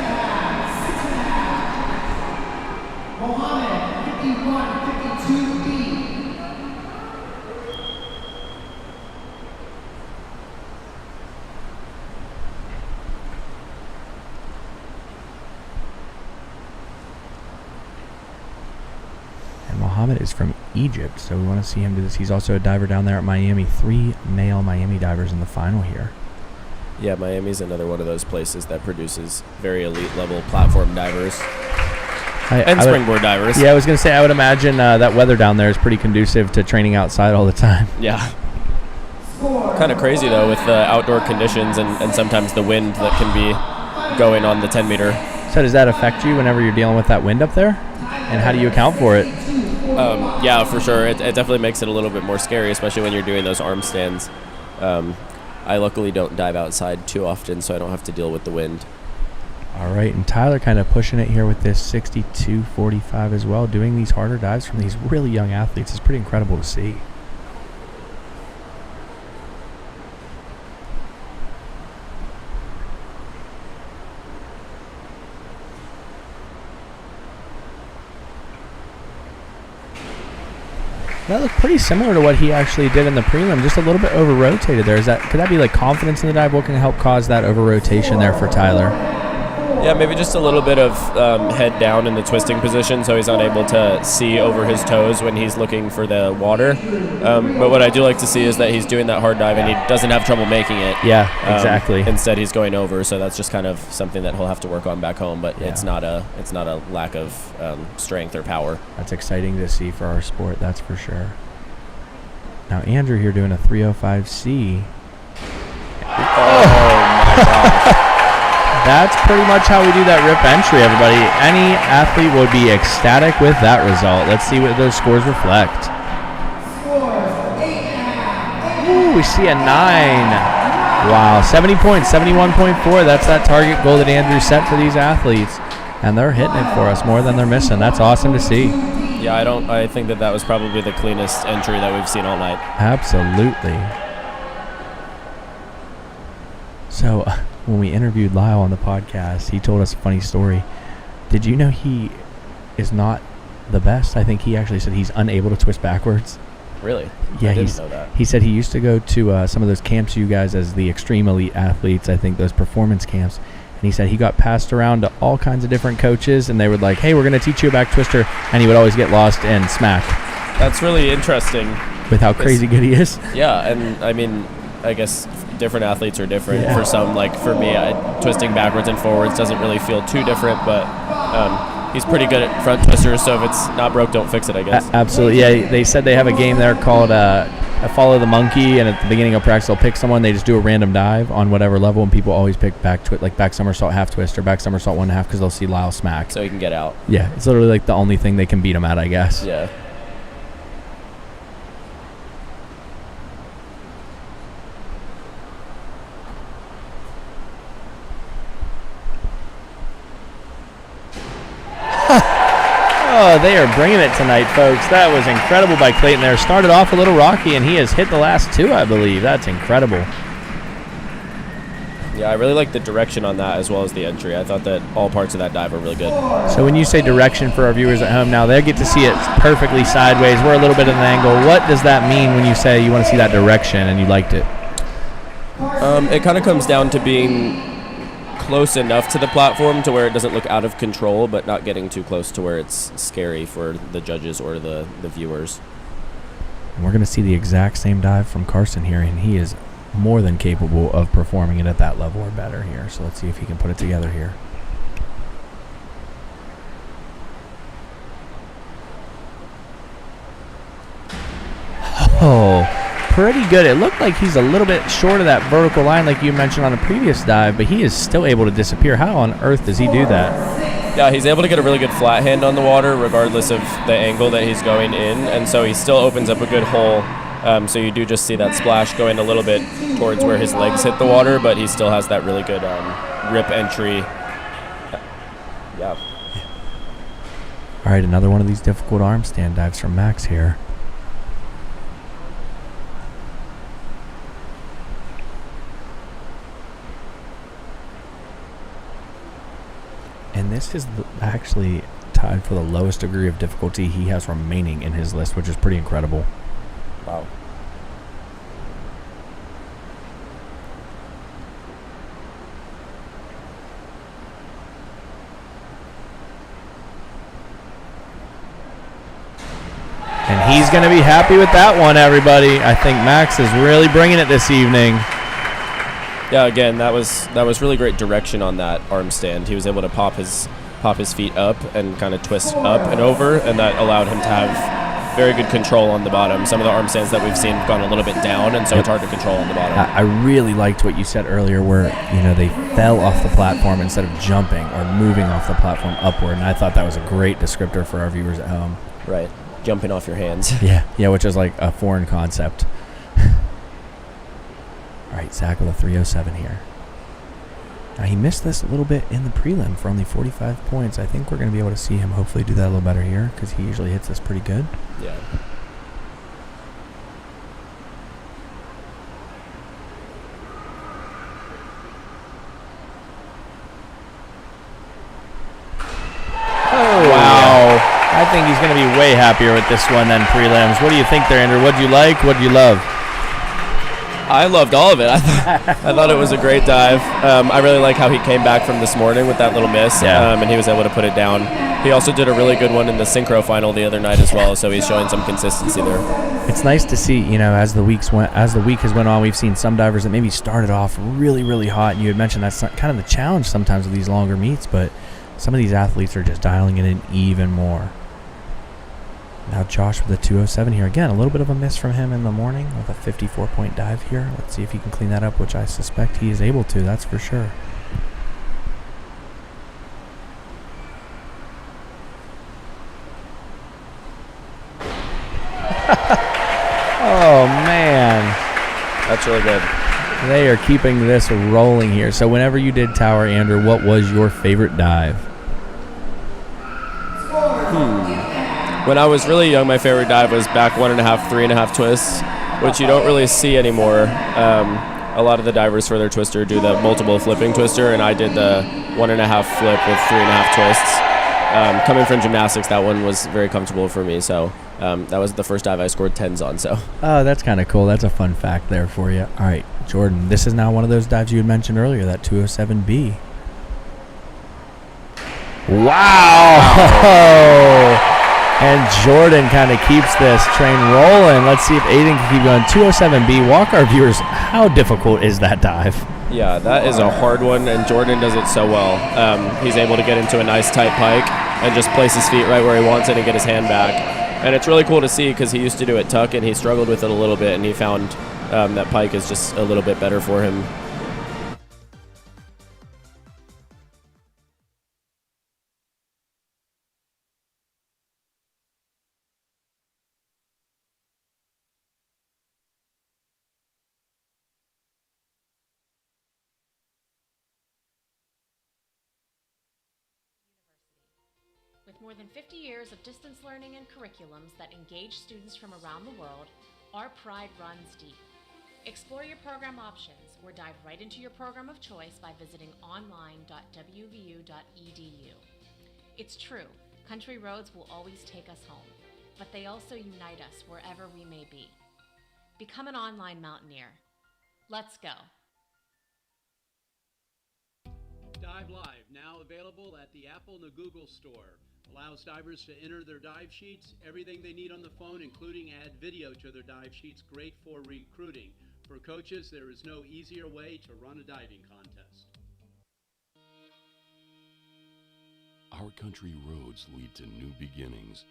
Mohammed is from Egypt, so we want to see him do this. He's also a diver down there at Miami. 3 male Miami divers in the final here. Yeah, Miami's another one of those places that produces very elite level platform divers and springboard divers. Yeah, I was going to say, I would imagine that weather down there is pretty conducive to training outside all the time. Yeah. Kind of crazy, though, with the outdoor conditions and sometimes the wind that can be going on the 10 meter. So does that affect you whenever you're dealing with that wind up there? And how do you account for it? Yeah, for sure. It definitely makes it a little bit more scary, especially when you're doing those arm stands. I luckily don't dive outside too often, so I don't have to deal with the wind. All right, and Tyler kind of pushing it here with this 62.45 as well. Doing these harder dives from these really young athletes is pretty incredible to see. That looked pretty similar to what he actually did in the prelim, just a little bit over-rotated there. Could that be like confidence in the dive? What can help cause that over-rotation there for Tyler? Yeah, maybe just a little bit of head down in the twisting position, so he's unable to see over his toes when he's looking for the water. But what I do like to see is that he's doing that hard dive and he doesn't have trouble making it. Yeah, exactly. Instead, he's going over, so that's just kind of something that he'll have to work on back home. But yeah, it's not a lack of strength or power. That's exciting to see for our sport, that's for sure. Now Andrew here doing a 305C. Oh my gosh. That's pretty much how we do that rip entry, everybody. Any athlete would be ecstatic with that result. Let's see what those scores reflect. Ooh, we see a 9. Wow, 70 points, 71.4. That's that target goal that Andrew set for these athletes. And they're hitting it for us more than they're missing. That's awesome to see. Yeah, I think that was probably the cleanest entry that we've seen all night. Absolutely. So, when we interviewed Lyle on the podcast, he told us a funny story. Did you know he is not the best? I think he actually said he's unable to twist backwards. Really? Yeah, I didn't know that. He said he used to go to some of those camps you guys as the extreme elite athletes, I think those performance camps. And he said he got passed around to all kinds of different coaches, and they would like, hey, we're going to teach you a back twister, and he would always get lost and smack. That's really interesting. With how crazy good he is. Yeah, and I mean, I guess different athletes are different. Yeah. For some, like for me, twisting backwards and forwards doesn't really feel too different, but he's pretty good at front twisters, so if it's not broke, don't fix it, I guess. Absolutely. Yeah, they said they have a game there called Follow the Monkey, and at the beginning of practice, they'll pick someone, they just do a random dive on whatever level, and people always pick back somersault, half twist, or back somersault 1.5 because they'll see Lyle smack. So he can get out. Yeah, it's literally like the only thing they can beat him at, I guess. Yeah. Oh, they are bringing it tonight, folks. That was incredible by Clayton there. Started off a little rocky, and he has hit the last two, I believe. That's incredible. Yeah, I really like the direction on that as well as the entry. I thought that all parts of that dive were really good. So when you say direction for our viewers at home now, they get to see it perfectly sideways. We're a little bit at an angle. What does that mean when you say you want to see that direction and you liked it? It kind of comes down to being close enough to the platform to where it doesn't look out of control, but not getting too close to where it's scary for the judges or the viewers. And we're going to see the exact same dive from Carson here, and he is more than capable of performing it at that level or better here. So let's see if he can put it together here. Oh, pretty good. It looked like he's a little bit short of that vertical line like you mentioned on a previous dive, but he is still able to disappear. How on earth does he do that? Yeah, he's able to get a really good flat hand on the water regardless of the angle that he's going in, and so he still opens up a good hole. So you do just see that splash going a little bit towards where his legs hit the water, but he still has that really good rip entry. Yeah. All right, another one of these difficult arm stand dives from Max here. And this is actually tied for the lowest degree of difficulty he has remaining in his list, which is pretty incredible. Wow. And he's going to be happy with that one, everybody. I think Max is really bringing it this evening. Yeah, again, that was really great direction on that arm stand. He was able to pop his feet up and kind of twist up and over, and that allowed him to have very good control on the bottom. Some of the arm stands that we've seen have gone a little bit down, and so it's hard to control on the bottom. I really liked what you said earlier where, they fell off the platform instead of jumping or moving off the platform upward, and I thought that was a great descriptor for our viewers at home. Right. Jumping off your hands. Yeah, which is like a foreign concept. All right, Zach with a 307 here. Now, he missed this a little bit in the prelim for only 45 points. I think we're going to be able to see him hopefully do that a little better here because he usually hits this pretty good. Yeah. Oh, wow. I think he's going to be way happier with this one than prelims. What do you think there, Andrew? What do you like? What do you love? I loved all of it. I thought it was a great dive. I really like how he came back from this morning with that little miss, and he was able to put it down. He also did a really good one in the synchro final the other night as well, so he's showing some consistency there. It's nice to see, as the week has went on, we've seen some divers that maybe started off really, really hot, and you had mentioned that's kind of the challenge sometimes with these longer meets, but some of these athletes are just dialing it in even more. Now Josh with a 207 here. Again, a little bit of a miss from him in the morning with a 54-point dive here. Let's see if he can clean that up, which I suspect he is able to, that's for sure. Oh, man. That's really good. They are keeping this rolling here. So whenever you did tower, Andrew, what was your favorite dive? When I was really young, my favorite dive was back 1.5, 3.5 twists, which you don't really see anymore. A lot of the divers for their twister do the multiple flipping twister, and I did the 1.5 flip with 3.5 twists. Coming from gymnastics, that one was very comfortable for me. So that was the first dive I scored 10s on. So. Oh, that's kind of cool. That's a fun fact there for you. All right, Jordan, this is now one of those dives you had mentioned earlier, that 207B. Wow. And Jordan kind of keeps this train rolling. Let's see if Aiden can keep going. 207B. Walk our viewers, how difficult is that dive? Yeah, that is a hard one, and Jordan does it so well. He's able to get into a nice tight pike and just place his feet right where he wants it and get his hand back. And it's really cool to see because he used to do it tuck, and he struggled with it a little bit, and he found that pike is just a little bit better for him. With more than 50 years of distance learning and curriculums that engage students from around the world, our pride runs deep. Explore your program options or dive right into your program of choice by visiting online.wvu.edu. It's true, country roads will always take us home, but they also unite us wherever we may be. Become an online mountaineer. Let's go. Dive Live, now available at the Apple and the Google Store. Allows divers to enter their dive sheets, everything they need on the phone, including add video to their dive sheets. Great for recruiting. For coaches, there is no easier way to run a diving contest. Our country roads lead to new beginnings,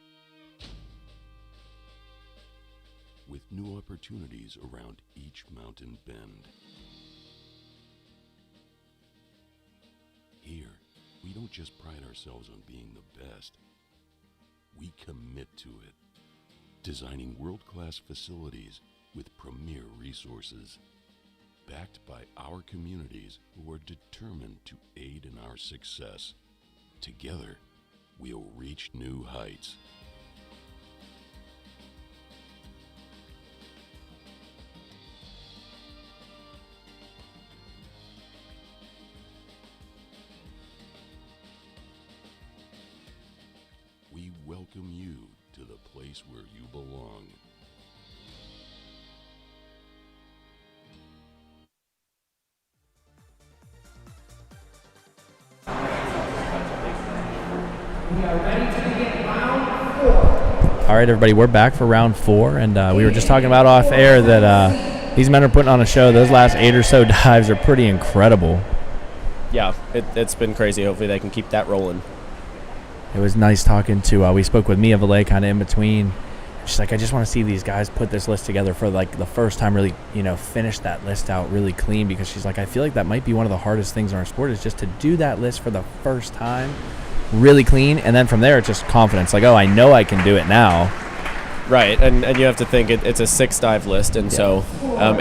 with new opportunities around each mountain bend. Here, we don't just pride ourselves on being the best, we commit to it, designing world-class facilities with premier resources, backed by our communities who are determined to aid in our success. Together, we'll reach new heights. We welcome you to the place where you belong. All right, everybody, we're back for round 4, and we were just talking about off air that these men are putting on a show. Those last 8 or so dives are pretty incredible. Yeah, it's been crazy. Hopefully they can keep that rolling. It was nice talking to, we spoke with Mia Valet kind of in between. She's like, I just want to see these guys put this list together for like the first time, really, finish that list out really clean, because she's like, I feel like that might be one of the hardest things in our sport, is just to do that list for the first time really clean, and then from there it's just confidence, like, oh, I know I can do it now. Right, and you have to think it's a 6 dive list, and so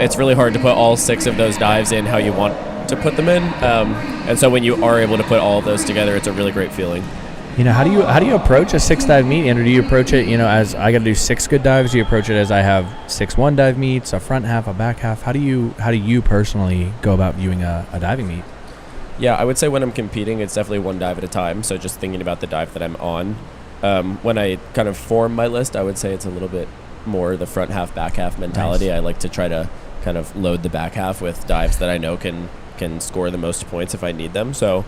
it's really hard to put all 6 of those dives in how you want to put them in, and so when you are able to put all of those together, it's a really great feeling. How do you approach a 6 dive meet, Andrew? Do you approach it, as I got to do 6 good dives? Do you approach it as I have 6 one dive meets, a front half, a back half? How do you personally go about viewing a diving meet? Yeah, I would say when I'm competing, it's definitely one dive at a time. So just thinking about the dive that I'm on. When I kind of form my list, I would say it's a little bit more the front half, back half mentality. Nice. I like to try to kind of load the back half with dives that I know can score the most points if I need them. So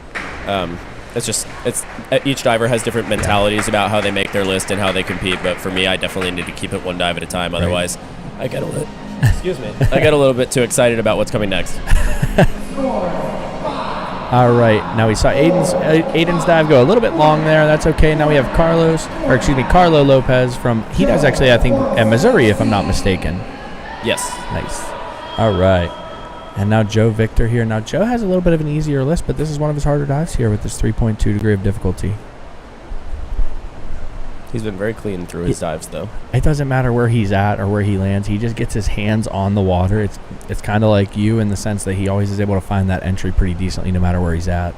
each diver has different mentalities about how they make their list and how they compete. But for me, I definitely need to keep it one dive at a time. Otherwise, I get a little bit too excited about what's coming next. All right, now we saw Aiden's dive go a little bit long there. That's okay. Now we have Carlo Lopez he does actually, I think, at Missouri, if I'm not mistaken. Yes. Nice. All right. And now Joe Victor here. Now Joe has a little bit of an easier list, but this is one of his harder dives here with this 3.2 degree of difficulty. He's been very clean through his dives, though. It doesn't matter where he's at or where he lands. He just gets his hands on the water. It's kind of like you in the sense that he always is able to find that entry pretty decently no matter where he's at.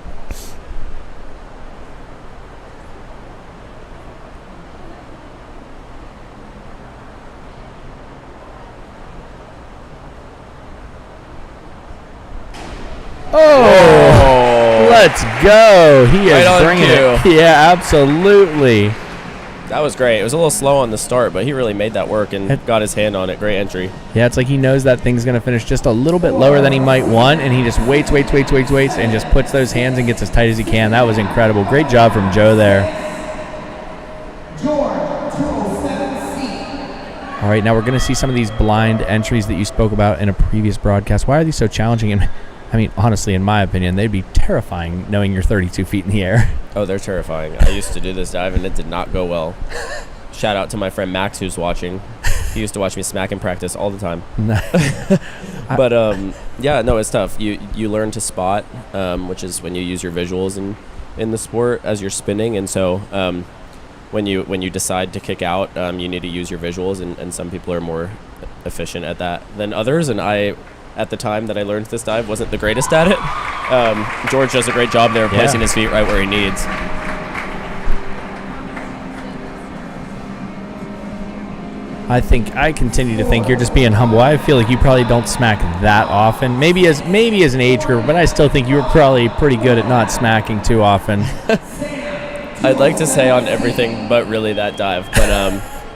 Let's go. He is Right on bringing cue. it. Yeah, absolutely. That was great. It was a little slow on the start, but he really made that work and got his hand on it. Great entry. Yeah, it's like he knows that thing's going to finish just a little bit lower than he might want, and he just waits, and just puts those hands and gets as tight as he can. That was incredible. Great job from Joe there. All right, now we're going to see some of these blind entries that you spoke about in a previous broadcast. Why are these so challenging? And I mean, honestly, in my opinion, they'd be terrifying knowing you're 32 feet in the air. Oh, they're terrifying. I used to do this dive, and it did not go well. Shout out to my friend Max, who's watching. He used to watch me smack in practice all the time. But yeah, no, it's tough. You learn to spot, which is when you use your visuals in the sport as you're spinning, and so when you decide to kick out, you need to use your visuals, and some people are more efficient at that than others. And I, at the time that I learned this dive, wasn't the greatest at it. George does a great job there of placing his feet right where he needs. I continue to think you're just being humble. I feel like you probably don't smack that often. Maybe as an age group, but I still think you were probably pretty good at not smacking too often. I'd like to say on everything but really that dive.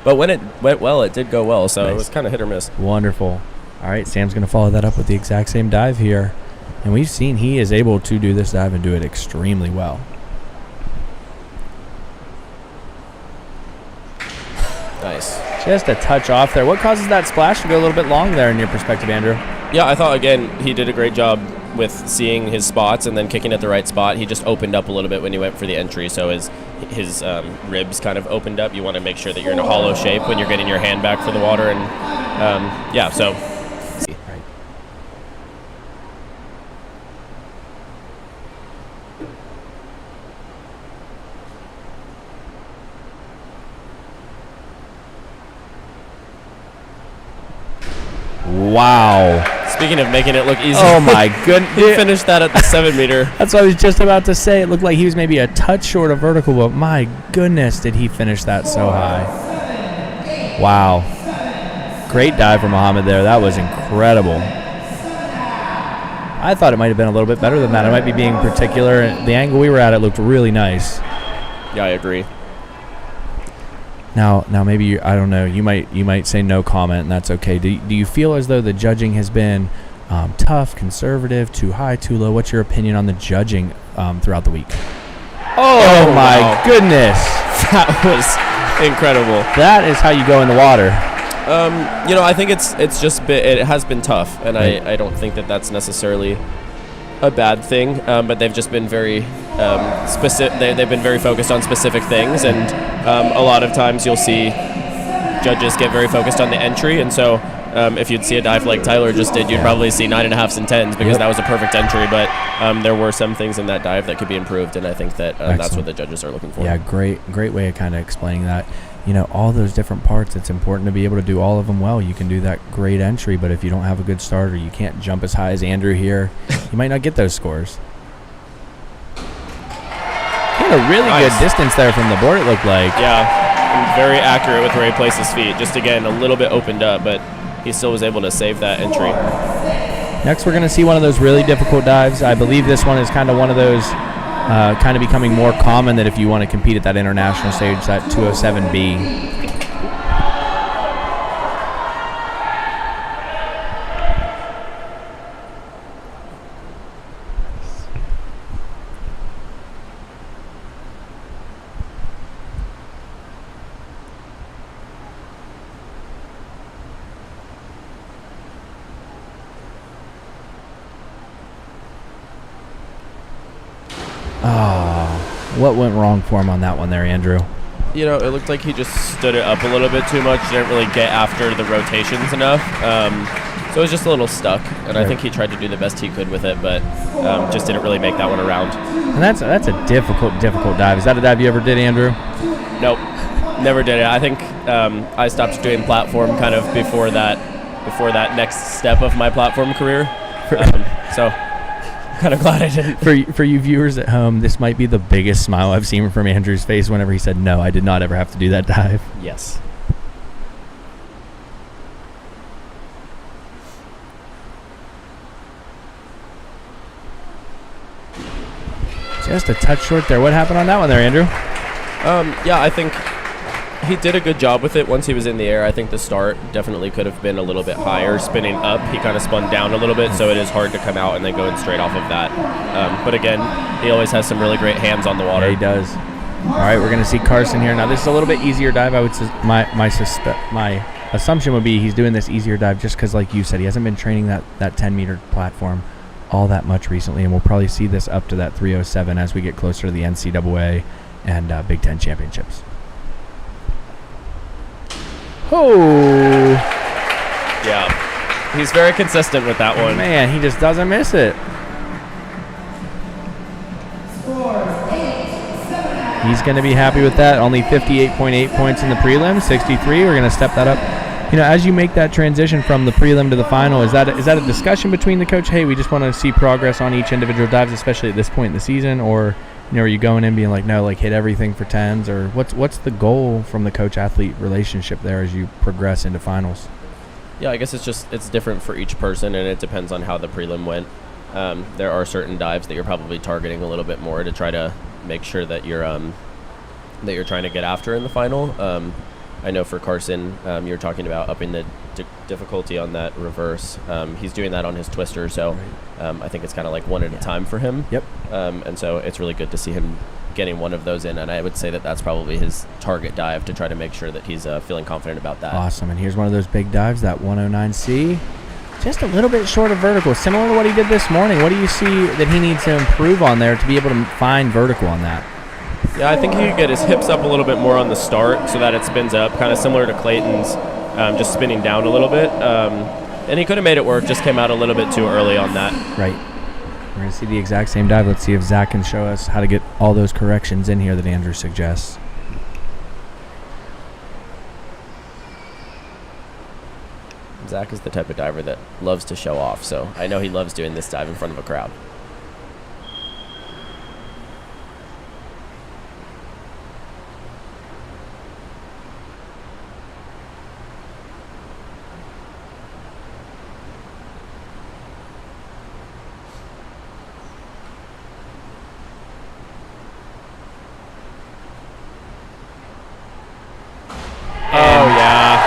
But when it went well, it did go well, so Nice. It was kind of hit or miss. Wonderful. All right, Sam's going to follow that up with the exact same dive here. And we've seen he is able to do this dive and do it extremely well. Nice. Just a touch off there. What causes that splash to go a little bit long there in your perspective, Andrew? Yeah, I thought, again, he did a great job with seeing his spots and then kicking at the right spot. He just opened up a little bit when he went for the entry, so his ribs kind of opened up. You want to make sure that you're in a hollow shape when you're getting your hand back for the water. And yeah, so... Wow. Speaking of making it look easy. Oh, my goodness. He finished that at the 7 meter. That's what I was just about to say. It looked like he was maybe a touch short of vertical, but my goodness, did he finish that so high. Wow. Great dive from Muhammad there. That was incredible. I thought it might have been a little bit better than that. I might be being particular. The angle we were at, it looked really nice. Yeah, I agree. Now maybe I don't know. You might say no comment, and that's okay. Do you feel as though the judging has been tough, conservative, too high, too low? What's your opinion on the judging throughout the week? Oh my goodness, That was incredible. that is how you go in the water. I think it has been tough, and Right. I don't think that that's necessarily a bad thing. But they've just been very specific. They've been very focused on specific things, and a lot of times you'll see judges get very focused on the entry, and so if you'd see a dive like Tyler just did, you'd probably see 9.5s and 10s because that was a perfect entry. But there were some things in that dive that could be improved, and I think that that's what the judges are looking for. Yeah, great way of kind of explaining that. All those different parts, it's important to be able to do all of them well. You can do that great entry, but if you don't have a good starter, you can't jump as high as Andrew here. You might not get those scores. He had a really good distance there from the board, it looked like. Yeah, and very accurate with where he placed his feet. Just again, a little bit opened up, but he still was able to save that entry. Next, we're going to see one of those really difficult dives. I believe this one is kind of one of those kind of becoming more common that if you want to compete at that international stage, that 207B. What went wrong for him on that one there, Andrew? It looked like he just stood it up a little bit too much. Didn't really get after the rotations enough. So it was just a little stuck, and I think he tried to do the best he could with it, but just didn't really make that one around. And that's a difficult dive. Is that a dive you ever did, Andrew? Nope, never did it. I think I stopped doing platform kind of before that next step of my platform career. So kind of glad I didn't. For you viewers at home, this might be the biggest smile I've seen from Andrew's face whenever he said, no, I did not ever have to do that dive. Yes. Just a touch short there. What happened on that one there, Andrew? Yeah, I think he did a good job with it once he was in the air. I think the start definitely could have been a little bit higher. Spinning up, he kind of spun down a little bit, so it is hard to come out and then go in straight off of that. But again, he always has some really great hands on the water. Yeah, he does. All right, we're going to see Carson here. Now, this is a little bit easier dive. I would my assumption would be he's doing this easier dive just because, like you said, he hasn't been training that 10-meter platform all that much recently, and we'll probably see this up to that 307 as we get closer to the NCAA and Big Ten championships. Oh! Yeah, he's very consistent with that one. Man, he just doesn't miss it. He's going to be happy with that. Only 58.8 points in the prelim, 63. We're going to step that up. You know, as you make that transition from the prelim to the final, is that a discussion between the coach? Hey, we just want to see progress on each individual dives, especially at this point in the season, or are you going in being like, no, like hit everything for 10s, or what's the goal from the coach-athlete relationship there as you progress into finals? Yeah, I guess it's different for each person, and it depends on how the prelim went. There are certain dives that you're probably targeting a little bit more to try to make sure that you're trying to get after in the final. I know for Carson, you're talking about upping the difficulty on that reverse. He's doing that on his twister, so I think it's kind of like one at a time for him. Yep. And so it's really good to see him getting one of those in, and I would say that that's probably his target dive to try to make sure that he's feeling confident about that. Awesome. And here's one of those big dives, that 109C. Just a little bit short of vertical, similar to what he did this morning. What do you see that he needs to improve on there to be able to find vertical on that? Yeah, I think he could get his hips up a little bit more on the start so that it spins up, kind of similar to Clayton's, just spinning down a little bit. And he could have made it work, just came out a little bit too early on that. Right. We're going to see the exact same dive. Let's see if Zach can show us how to get all those corrections in here that Andrew suggests. Zach is the type of diver that loves to show off, so I know he loves doing this dive in front of a crowd.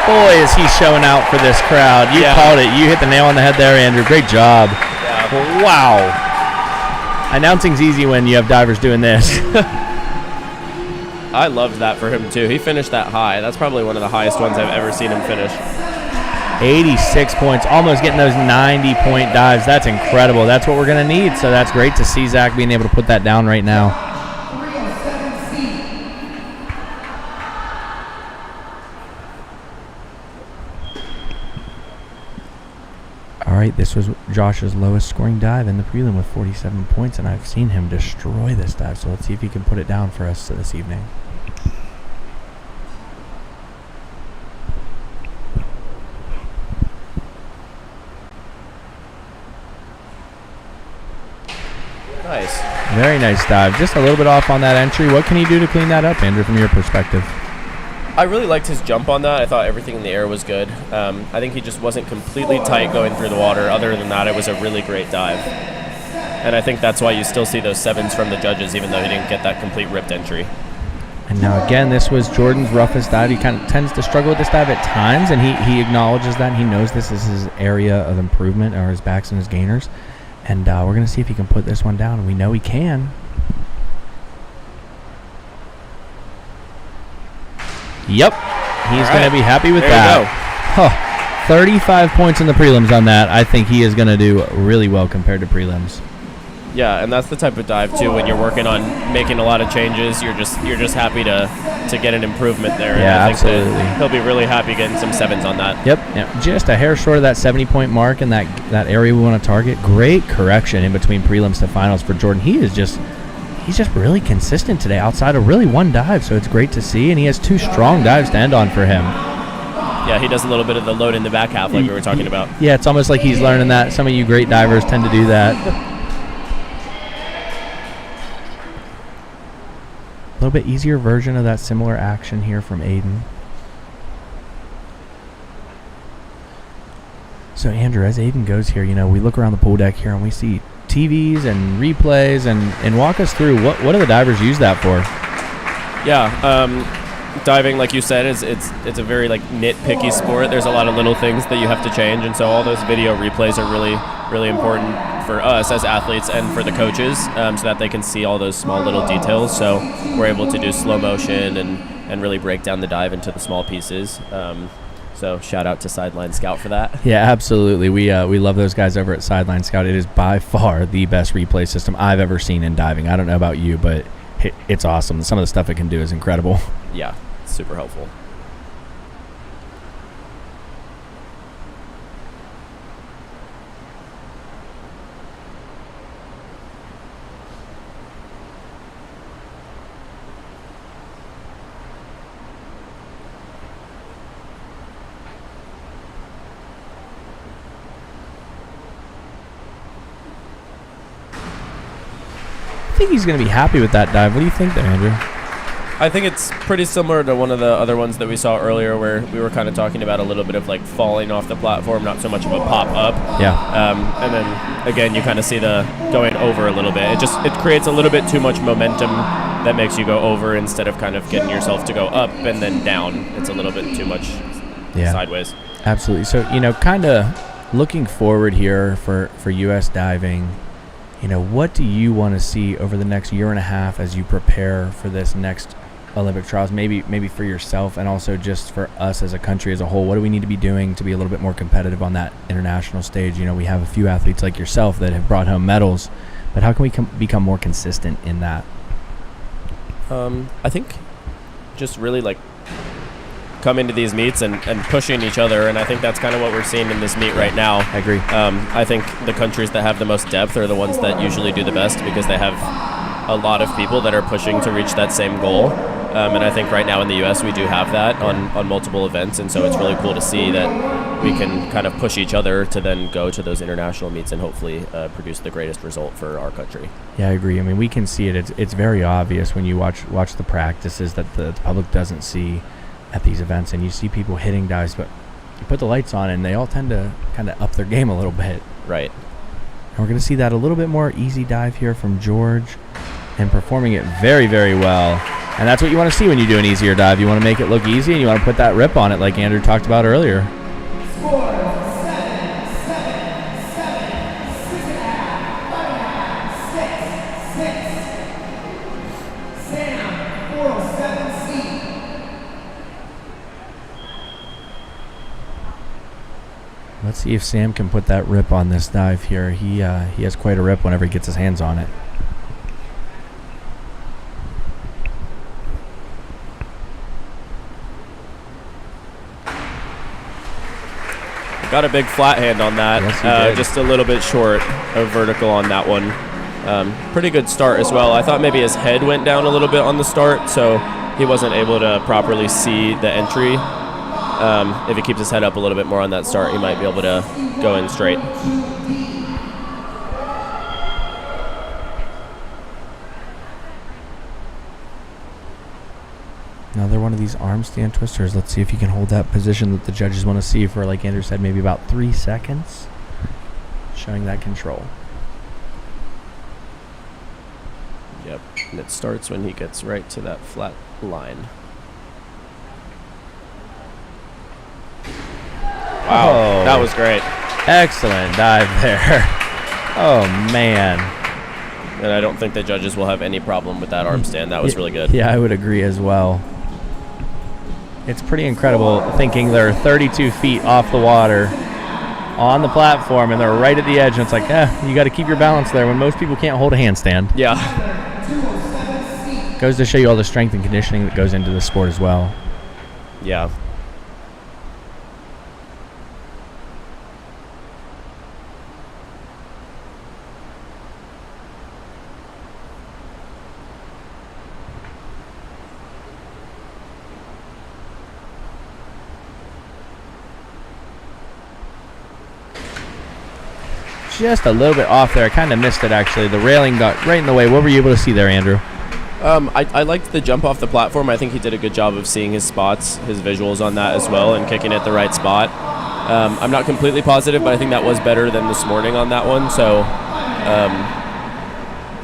Boy, is he showing out for this crowd. You called it. You hit the nail on the head there, Andrew. Great job. Yeah. Wow. Announcing's easy when you have divers doing this. I loved that for him, too. He finished that high. That's probably one of the highest ones I've ever seen him finish. 86 points, almost getting those 90-point dives. That's incredible. That's what we're going to need, so that's great to see Zach being able to put that down right now. All right, this was Josh's lowest scoring dive in the prelim with 47 points, and I've seen him destroy this dive, so let's see if he can put it down for us this evening. Nice. Very nice dive. Just a little bit off on that entry. What can he do to clean that up, Andrew, from your perspective? I really liked his jump on that. I thought everything in the air was good. I think he just wasn't completely tight going through the water. Other than that, it was a really great dive. And I think that's why you still see those 7s from the judges, even though he didn't get that complete ripped entry. And now, again, this was Jordan's roughest dive. He kind of tends to struggle with this dive at times, and he acknowledges that. And he knows this is his area of improvement, or his backs and his gainers. And we're going to see if he can put this one down. And we know he can. Yep. He's going to be happy with that. 35 points in the prelims on that. I think he is going to do really well compared to prelims. Yeah, and that's the type of dive too. When you're working on making a lot of changes, you're just happy to get an improvement there. Yeah, and I think absolutely. that he'll be really happy getting some 7s on that. Yep. Yeah, just a hair short of that 70-point mark in that area we want to target. Great correction in between prelims to finals for Jordan. He's just really consistent today outside of really one dive, so it's great to see, and he has 2 strong dives to end on for him. Yeah, he does a little bit of the load in the back half like we were talking about. Yeah, it's almost like he's learning that. Some of you great divers tend to do that. A little bit easier version of that similar action here from Aiden. So Andrew, as Aiden goes here, we look around the pool deck here and we see TVs and replays, and walk us through what do the divers use that for? Yeah, diving, like you said, it's a very like nitpicky sport. There's a lot of little things that you have to change, and so all those video replays are really important for us as athletes and for the coaches, so that they can see all those small little details. So we're able to do slow motion and really break down the dive into the small pieces. So shout out to Sideline Scout for that. Yeah, absolutely. We love those guys over at Sideline Scout. It is by far the best replay system I've ever seen in diving. I don't know about you, but it's awesome. Some of the stuff it can do is incredible. Yeah, it's super helpful. I think he's going to be happy with that dive. What do you think there, Andrew? I think it's pretty similar to one of the other ones that we saw earlier, where we were kind of talking about a little bit of like falling off the platform, not so much of a pop up. Yeah. And then again, you kind of see the going over a little bit. It creates a little bit too much momentum that makes you go over instead of kind of getting yourself to go up and then down. It's a little bit too much sideways. Absolutely. So, kind of looking forward here for U.S. diving, what do you want to see over the next year and a half as you prepare for this next Olympic trials, maybe for yourself and also just for us as a country as a whole? What do we need to be doing to be a little bit more competitive on that international stage? We have a few athletes like yourself that have brought home medals, but how can we become more consistent in that? I think just really like come into these meets and pushing each other, and I think that's kind of what we're seeing in this meet right now. I agree. I think the countries that have the most depth are the ones that usually do the best because they have a lot of people that are pushing to reach that same goal. And I think right now in the U.S. we do have that on multiple events, and so it's really cool to see that we can kind of push each other to then go to those international meets and hopefully produce the greatest result for our country. Yeah, I agree. I mean, we can see it. It's very obvious when you watch the practices that the public doesn't see at these events, and you see people hitting dives, but you put the lights on and they all tend to kind of up their game a little bit. Right. And we're going to see that a little bit more easy dive here from George, and performing it very, very well. And that's what you want to see when you do an easier dive. You want to make it look easy, and you want to put that rip on it like Andrew talked about earlier. Score 7, 7, 7, 6.5, 5.5, 6, 6. Sam 407C. Let's see if Sam can put that rip on this dive here. He has quite a rip whenever he gets his hands on it. Got a big flat hand on that. Yes, just a little bit short of vertical on that one. Pretty good start as well. I thought maybe his head went down a little bit on the start, so he wasn't able to properly see the entry. If he keeps his head up a little bit more on that start, he might be able to go in straight. Another one of these arm stand twisters. Let's see if you can hold that position that the judges want to see for, like Andrew said, maybe about 3 seconds. Showing that control. Yep, and it starts when he gets right to that flat line. Wow, Oh. that was great. Excellent dive there. Oh, man. And I don't think the judges will have any problem with that arm stand. That was really good. Yeah, I would agree as well. It's pretty incredible thinking they're 32 feet off the water on the platform, and they're right at the edge, and it's like, you got to keep your balance there when most people can't hold a handstand. Yeah. Goes to show you all the strength and conditioning that goes into the sport as well. Yeah. Just a little bit off there. I kind of missed it, actually. The railing got right in the way. What were you able to see there, Andrew? I liked the jump off the platform. I think he did a good job of seeing his spots, his visuals on that as well, and kicking it the right spot. I'm not completely positive, but I think that was better than this morning on that one. So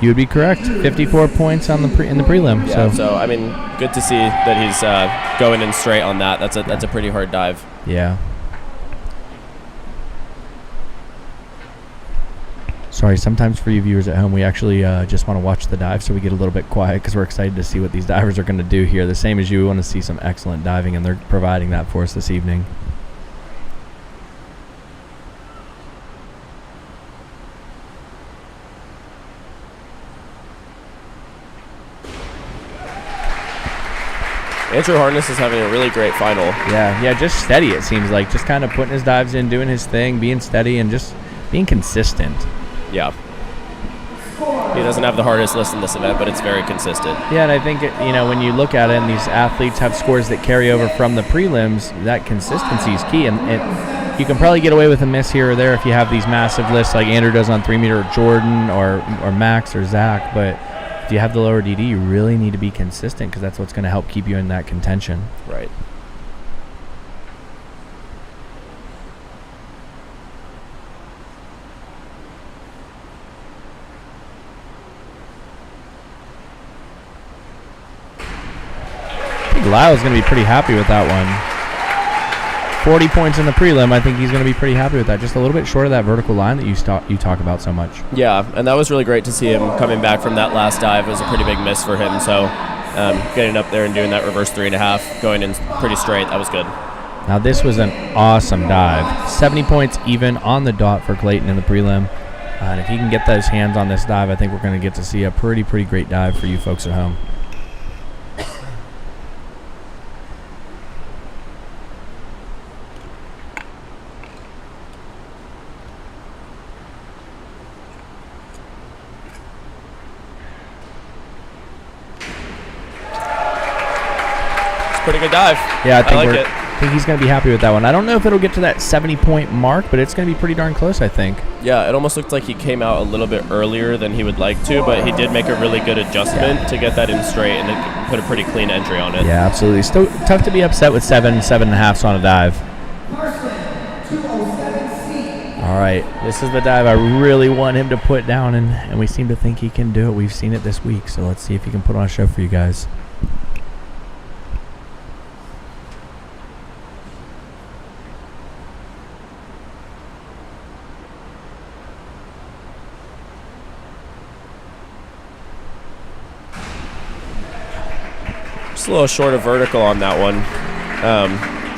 You would be correct. 54 points on in the prelim. Yeah, so I mean, good to see that he's going in straight on that. That's a pretty hard dive. Yeah. Sorry, sometimes for you viewers at home, we actually just want to watch the dive, so we get a little bit quiet because we're excited to see what these divers are going to do here. The same as you, we want to see some excellent diving, and they're providing that for us this evening. Andrew Harness is having a really great final. Yeah, just steady, it seems like. Just kind of putting his dives in, doing his thing, being steady, and just being consistent. Yeah. He doesn't have the hardest list in this event, but it's very consistent. Yeah, and I think, when you look at it and these athletes have scores that carry over from the prelims, that consistency is key. And you can probably get away with a miss here or there if you have these massive lists like Andrew does on 3-meter, Jordan or Max or Zach, but if you have the lower DD, you really need to be consistent because that's what's going to help keep you in that contention. Right. I think Lyle's going to be pretty happy with that one. 40 points in the prelim. I think he's going to be pretty happy with that. Just a little bit short of that vertical line that you talk about so much. Yeah, and that was really great to see him coming back from that last dive. It was a pretty big miss for him. So getting up there and doing that reverse 3.5, going in pretty straight, that was good. Now this was an awesome dive. 70 points even on the dot for Clayton in the prelim. And if he can get those hands on this dive, I think we're going to get to see a pretty great dive for you folks at home. Pretty good dive. Yeah, I think he's going to be happy with that one. I don't know if it'll get to that 70-point mark, but it's going to be pretty darn close, I think. Yeah, it almost looked like he came out a little bit earlier than he would like to, but he did make a really good adjustment to get that in straight and it put a pretty clean entry on it. Yeah, absolutely. Still tough to be upset with 7.5s on a dive. All right, this is the dive I really want him to put down, and we seem to think he can do it. We've seen it this week, so let's see if he can put on a show for you guys. Just a little short of vertical on that one.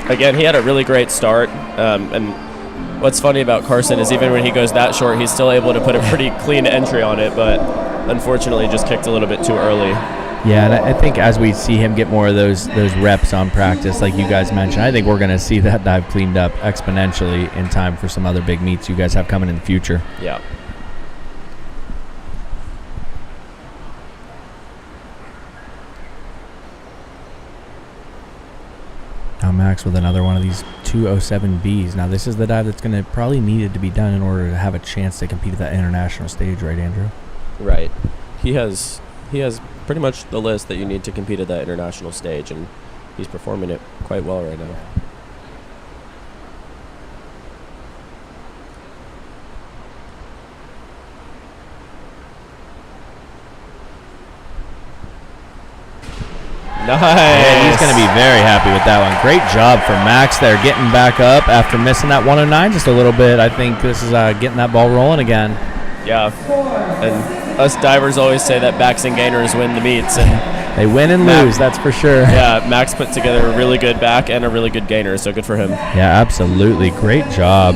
Again, he had a really great start. And what's funny about Carson is even when he goes that short, he's still able to put a pretty clean entry on it, but unfortunately just kicked a little bit too early. Yeah, and I think as we see him get more of those reps on practice, like you guys mentioned, I think we're going to see that dive cleaned up exponentially in time for some other big meets you guys have coming in the future. Yeah. Now Max with another one of these 207Bs. Now this is the dive that's going to probably needed to be done in order to have a chance to compete at that international stage, right, Andrew? Right. He has pretty much the list that you need to compete at that international stage, and he's performing it quite well right now. Nice. Yeah, he's going to be very happy with that one. Great job for Max there, getting back up after missing that 109 just a little bit. I think this is getting that ball rolling again. Yeah, and us divers always say that backs and gainers win the meets, and they win and lose, that's for sure. Yeah, Max put together a really good back and a really good gainer, so good for him. Yeah, absolutely. Great job.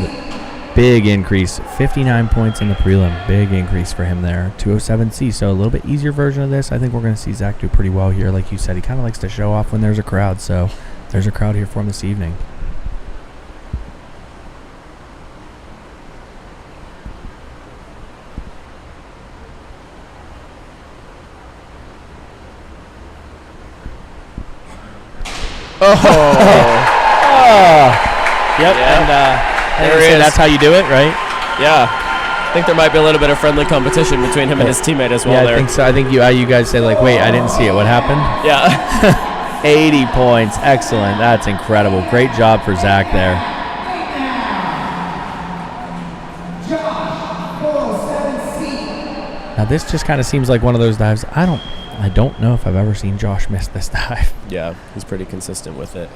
Big increase. 59 points in the prelim. Big increase for him there. 207C, so a little bit easier version of this. I think we're going to see Zach do pretty well here. Like you said, he kind of likes to show off when there's a crowd, so there's a crowd here for him this evening. Yep, yeah. And that's how you do it, right? Yeah. I think there might be a little bit of friendly competition between him and his teammate as well. Yeah, there. I think so. I think you guys say, like, wait, I didn't see it. What happened? Yeah. 80 points. Excellent. That's incredible. Great job for Zach there. Now this just kind of seems like one of those dives. I don't know if I've ever seen Josh miss this dive. Yeah, he's pretty consistent with it.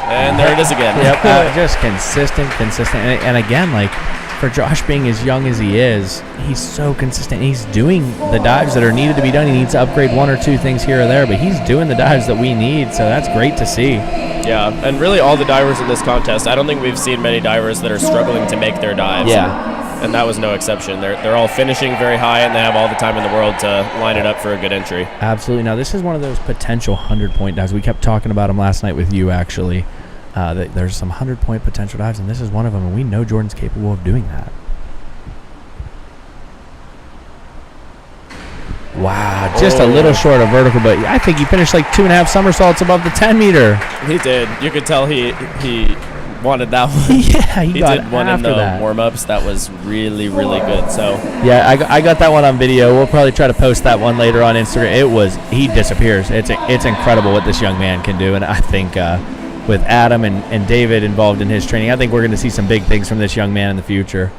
And there it is again. Yep, just consistent. And again, like, for Josh being as young as he is, he's so consistent. He's doing the dives that are needed to be done. He needs to upgrade one or two things here or there, but he's doing the dives that we need, so that's great to see. Yeah, and really all the divers in this contest, I don't think we've seen many divers that are struggling to make their dives. Yeah. And that was no exception. They're all finishing very high, and they have all the time in the world to line it up for a good entry. Absolutely. Now, this is one of those potential 100-point dives. We kept talking about them last night with you, actually. There's some 100-point potential dives, and this is one of them, and we know Jordan's capable of doing that. Wow, just a little short of vertical, but I think he finished like 2.5 somersaults above the 10-meter. He did. You could tell he wanted that one. Yeah, he got did one in the warm-ups. That was really, really good. So yeah, I got that one on video. We'll probably try to post that one later on Instagram. He disappears. It's incredible what this young man can do, and I think with Adam and David involved in his training, I think we're going to see some big things from this young man in the future.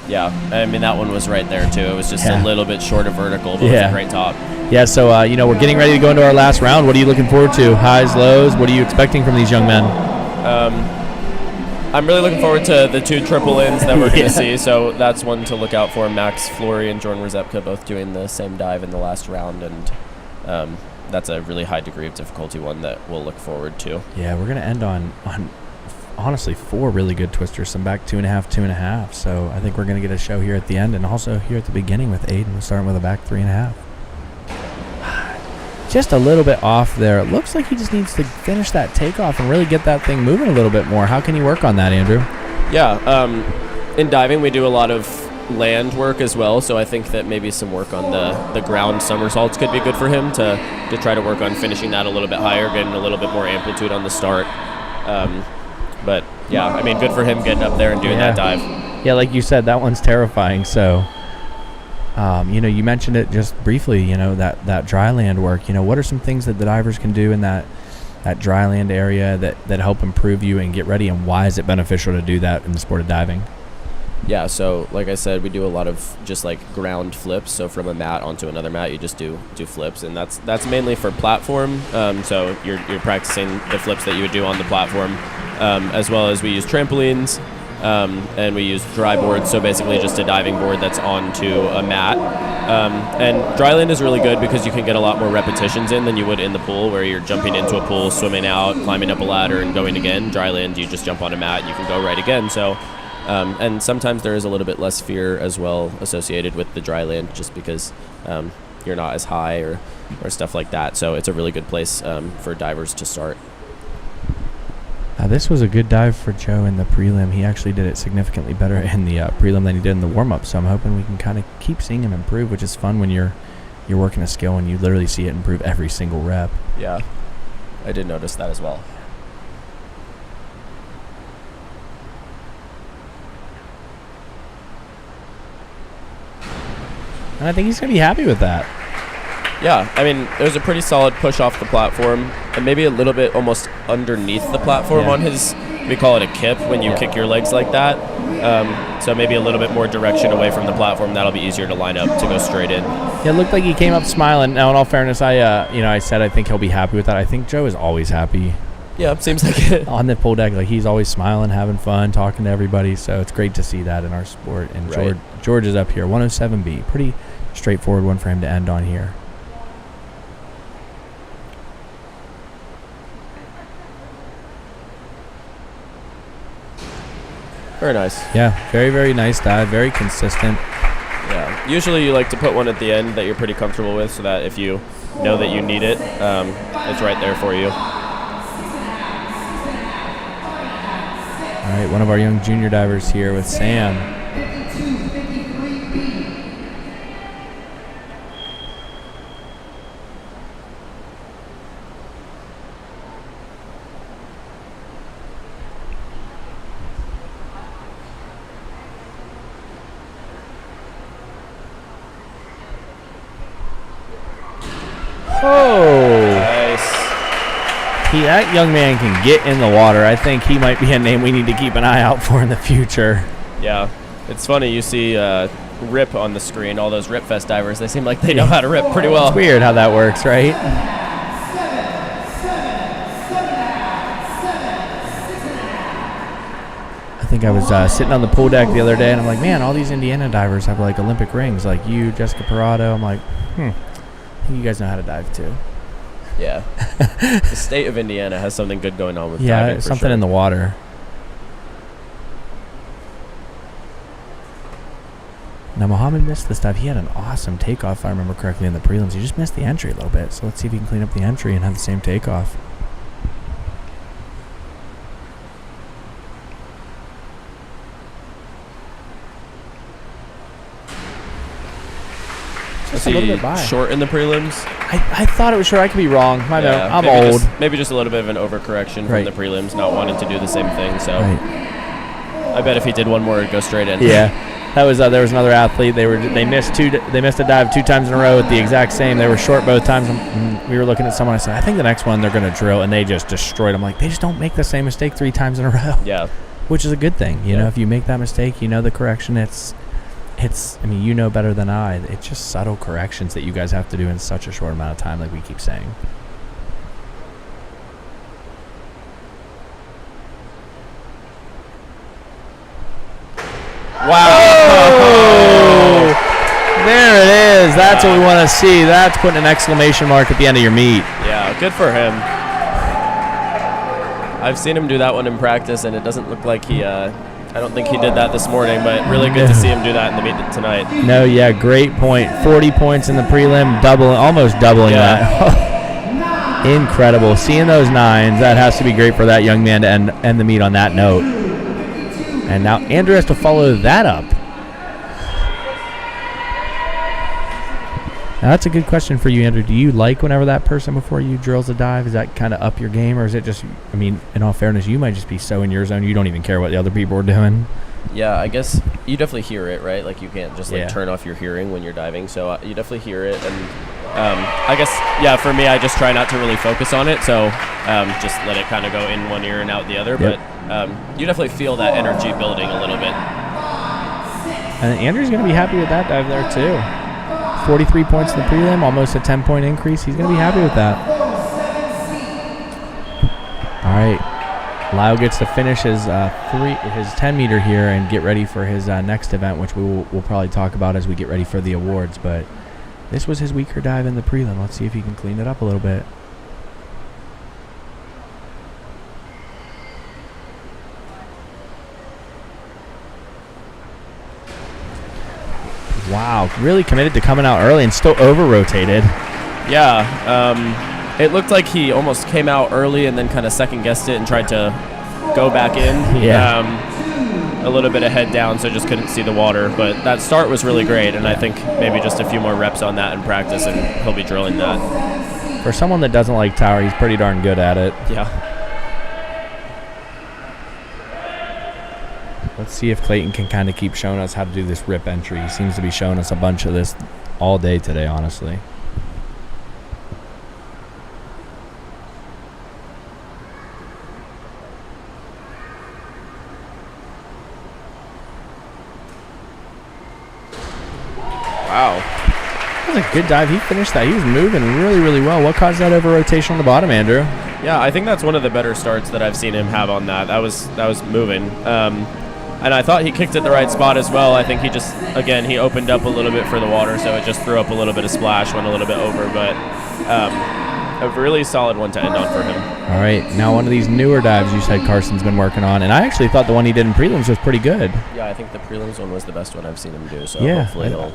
Yeah, I mean, that one was right there, too. It was just a little bit short of vertical, but with a great top. Yeah, so, we're getting ready to go into our last round. What are you looking forward to? Highs, lows? What are you expecting from these young men? I'm really looking forward to the 2 triple ins that we're going to see, so that's one to look out for. Max Flory and Jordan Rzepka both doing the same dive in the last round, and that's a really high degree of difficulty one that we'll look forward to. Yeah, we're going to end on honestly 4 really good twisters, some back 2.5. So I think we're going to get a show here at the end and also here at the beginning with Aiden. We're starting with a back 3.5. Just a little bit off there. It looks like he just needs to finish that takeoff and really get that thing moving a little bit more. How can he work on that, Andrew? Yeah, in diving we do a lot of land work as well, so I think that maybe some work on the ground somersaults could be good for him to try to work on finishing that a little bit higher, getting a little bit more amplitude on the start. But yeah, I mean, good for him getting up there and doing that dive. Yeah, like you said, that one's terrifying. So, you mentioned it just briefly, that dry land work. What are some things that the divers can do in that dry land area that help improve you and get ready, and why is it beneficial to do that in the sport of diving? Yeah, so like I said, we do a lot of just like ground flips. So from a mat onto another mat, you just do flips, and that's mainly for platform. So you're practicing the flips that you would do on the platform, as well as we use trampolines, and we use dry boards. So basically just a diving board that's onto a mat. And dry land is really good because you can get a lot more repetitions in than you would in the pool, where you're jumping into a pool, swimming out, climbing up a ladder, and going again. Dry land, you just jump on a mat and you can go right again. So. And sometimes there is a little bit less fear as well associated with the dry land, just because you're not as high or stuff like that. So it's a really good place for divers to start. This was a good dive for Joe in the prelim. He actually did it significantly better in the prelim than he did in the warm-up. So I'm hoping we can kind of keep seeing him improve, which is fun when you're working a skill and you literally see it improve every single rep. Yeah, I did notice that as well. And I think he's going to be happy with that. Yeah, I mean, it was a pretty solid push off the platform, and maybe a little bit almost underneath the platform on his, we call it a kip when you kick your legs like that. So maybe a little bit more direction away from the platform. That'll be easier to line up to go straight in. Yeah, it looked like he came up smiling. Now, in all fairness, I said I think he'll be happy with that. I think Joe is always happy. Yeah, seems like it. On the pool deck, like he's always smiling, having fun, talking to everybody. So it's great to see that in our sport. And George is up here, 107B. Pretty straightforward one for him to end on here. Very nice. Yeah, very, very nice dive. Very consistent. Yeah. Usually you like to put one at the end that you're pretty comfortable with, so that if you know that you need it, it's right there for you. All right, one of our young junior divers here with Sam. Oh. Nice. That young man can get in the water. I think he might be a name we need to keep an eye out for in the future. Yeah. It's funny, you see Rip on the screen, all those Rip Fest divers, they seem like they know how to rip pretty well. It's weird how that works, right? I think I was sitting on the pool deck the other day, and I'm like, man, all these Indiana divers have like Olympic rings, like you, Jessica Parado. I'm like, I think you guys know how to dive too. Yeah. The state of Indiana has something good going on with diving. Yeah, something in the water. Now, Muhammad missed this dive. He had an awesome takeoff, if I remember correctly, in the prelims. He just missed the entry a little bit. So let's see if he can clean up the entry and have the same takeoff. Just a little bit by. Short in the prelims? I thought it was short. I could be wrong. My bad. I'm old. Maybe just a little bit of an overcorrection from the prelims, not wanting to do the same thing. So I bet if he did one more, it'd go straight in. Yeah. That was there was another athlete. They missed a dive 2 times in a row with the exact same. They were short both times. We were looking at someone. I said, I think the next one they're going to drill, and they just destroyed them. Like, they just don't make the same mistake 3 times in a row. Yeah. Which is a good thing. You know, if you make that mistake, you know the correction. It's. I mean, you know better than I. It's just subtle corrections that you guys have to do in such a short amount of time, like we keep saying. Wow. Oh, there it is. That's what we want to see. That's putting an exclamation mark at the end of your meet. Yeah, good for him. I've seen him do that one in practice, and it doesn't look like he I don't think he did that this morning, but really good to see him do that in the meet tonight. No, yeah, great point. 40 points in the prelim, almost doubling that. Incredible. Seeing those 9s, that has to be great for that young man to end the meet on that note. And now Andrew has to follow that up. Now that's a good question for you, Andrew. Do you like whenever that person before you drills a dive? Is that kind of up your game, or is it just, I mean, in all fairness, you might just be so in your zone you don't even care what the other people are doing? Yeah, I guess you definitely hear it, right? Like, you can't just turn off your hearing when you're diving, so you definitely hear it. And I guess, for me, I just try not to really focus on it, so just let it kind of go in one ear and out the other. Yep. But you definitely feel that energy building a little bit. And Andrew's going to be happy with that dive there, too. 43 points in the prelim, almost a 10-point increase. He's going to be happy with that. All right. Lyle gets to finish his 10-meter here and get ready for his next event, which we'll probably talk about as we get ready for the awards. But this was his weaker dive in the prelim. Let's see if he can clean it up a little bit. Wow, really committed to coming out early and still over-rotated. Yeah, it looked like he almost came out early and then kind of second-guessed it and tried to go back in. Yeah. A little bit of head down, so just couldn't see the water. But that start was really great, and I think maybe just a few more reps on that in practice, and he'll be drilling that. For someone that doesn't like tower, he's pretty darn good at it. Yeah. Let's see if Clayton can kind of keep showing us how to do this rip entry. He seems to be showing us a bunch of this all day today, honestly. Wow. That was a good dive. He finished that. He was moving really, really well. What caused that over rotation on the bottom, Andrew? Yeah, I think that's one of the better starts that I've seen him have on that. That was moving. And I thought he kicked it the right spot as well. I think he just, again, he opened up a little bit for the water, so it just threw up a little bit of splash, went a little bit over, but a really solid one to end on for him. All right, now one of these newer dives you said Carson's been working on, and I actually thought the one he did in prelims was pretty good. Yeah, I think the prelims one was the best one I've seen him do, so yeah, hopefully he'll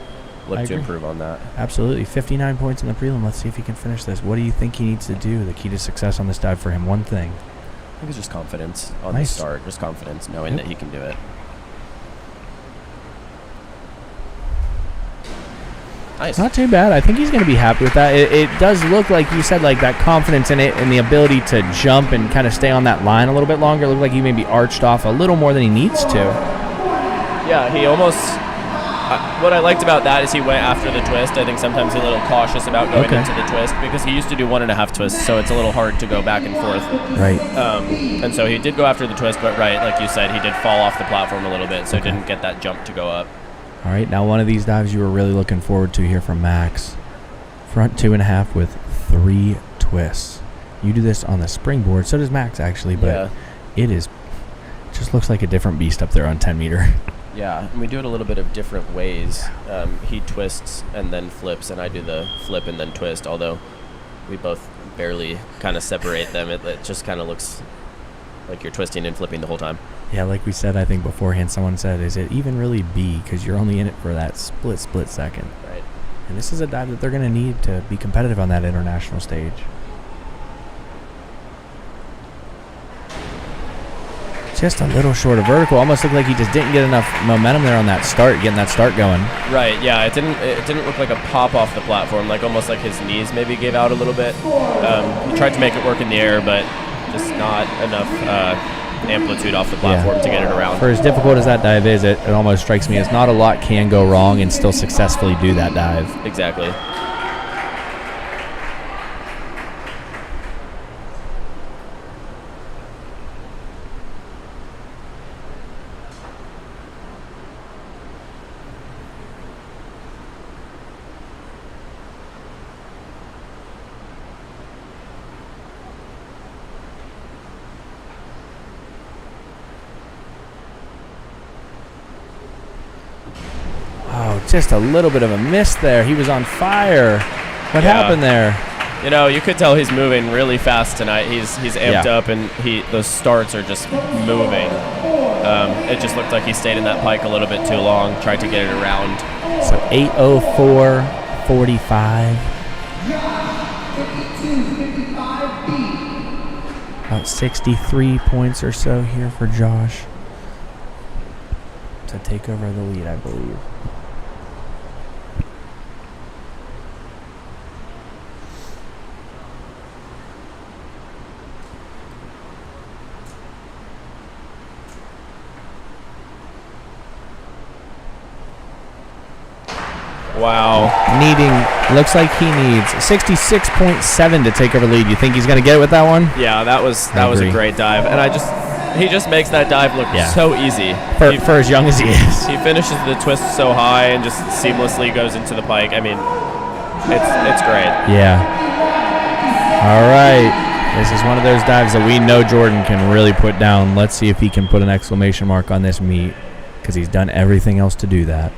look to improve on that. Absolutely. 59 points in the prelim. Let's see if he can finish this. What do you think he needs to do? The key to success on this dive for him, one thing. I think it's just confidence on the start, just confidence, knowing that he can do it. Nice. Not too bad. I think he's going to be happy with that. It does look like you said, like that confidence in it and the ability to jump and kind of stay on that line a little bit longer. It looked like he maybe arched off a little more than he needs to. Yeah, he almost What I liked about that is he went after the twist. I think sometimes he's a little cautious about going into the twist because he used to do 1.5 twists, so it's a little hard to go back and forth. Right. And so he did go after the twist, but like you said, he did fall off the platform a little bit, so didn't get that jump to go up. All right, now one of these dives you were really looking forward to here from Max. Front 2.5 with 3 twists. You do this on the springboard, so does Max actually, but it just looks like a different beast up there on 10 meter. Yeah, and we do it a little bit of different ways. He twists and then flips, and I do the flip and then twist, although we both barely kind of separate them. It just kind of looks like you're twisting and flipping the whole time. Yeah, like we said, I think beforehand, someone said, is it even really B? Because you're only in it for that split second. Right. And this is a dive that they're going to need to be competitive on that international stage. Just a little short of vertical. Almost looked like he just didn't get enough momentum there on that start, getting that start going. Right, yeah, it didn't look like a pop off the platform, like almost like his knees maybe gave out a little bit. He tried to make it work in the air, but just not enough amplitude off the platform to get it around. For as difficult as that dive is, it almost strikes me as not a lot can go wrong and still successfully do that dive. Exactly. Just a little bit of a miss there. He was on fire. What happened there? You know, you could tell he's moving really fast tonight. He's amped up, and those starts are just moving. It just looked like he stayed in that pike a little bit too long, tried to get it around. So 8:04.45. About 63 points or so here for Josh to take over the lead, I believe. Wow. Looks like he needs 66.7 to take over the lead. You think he's going to get it with that one? Yeah, that was a great dive. And he just makes that dive look so easy. For as young as he is. He finishes the twist so high and just seamlessly goes into the pike. I mean, it's great. Yeah. All right. This is one of those dives that we know Jordan can really put down. Let's see if he can put an exclamation mark on this meet, because he's done everything else to do that.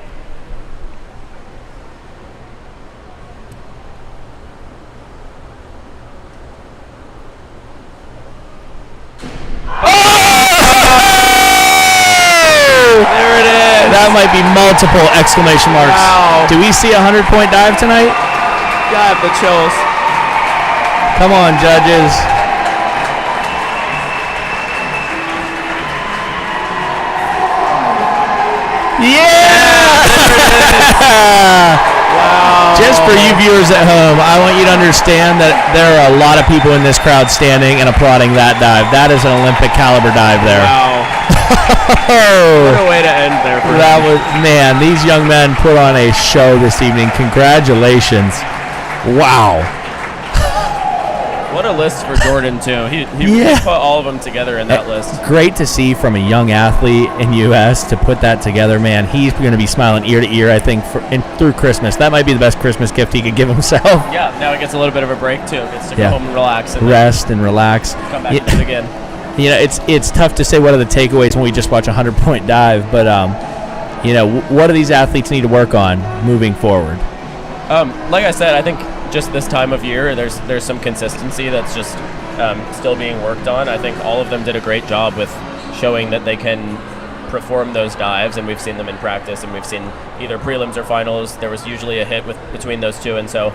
That might be multiple exclamation marks. Wow. Do we see a 100-point dive tonight? I have the chills. Come on, judges. Yeah! Wow. Just for you viewers at home, I want you to understand that there are a lot of people in this crowd standing and applauding that dive. That is an Olympic caliber dive there. Wow. What a way to end there. That was, man, these young men put on a show this evening. Congratulations. Wow. What a list for Jordan, too. He put all of them together in that list. Great to see from a young athlete in U.S. to put that together, man. He's going to be smiling ear to ear, I think, through Christmas. That might be the best Christmas gift he could give himself. Yeah, now he gets a little bit of a break, too. Gets to go home and relax. And rest and relax. Come back to it again. You know, it's tough to say what are the takeaways when we just watch a 100-point dive, but, you know, what do these athletes need to work on moving forward? Like I said, I think just this time of year, there's some consistency that's just still being worked on. I think all of them did a great job with showing that they can perform those dives, and we've seen them in practice, and we've seen either prelims or finals. There was usually a hit between those two, and so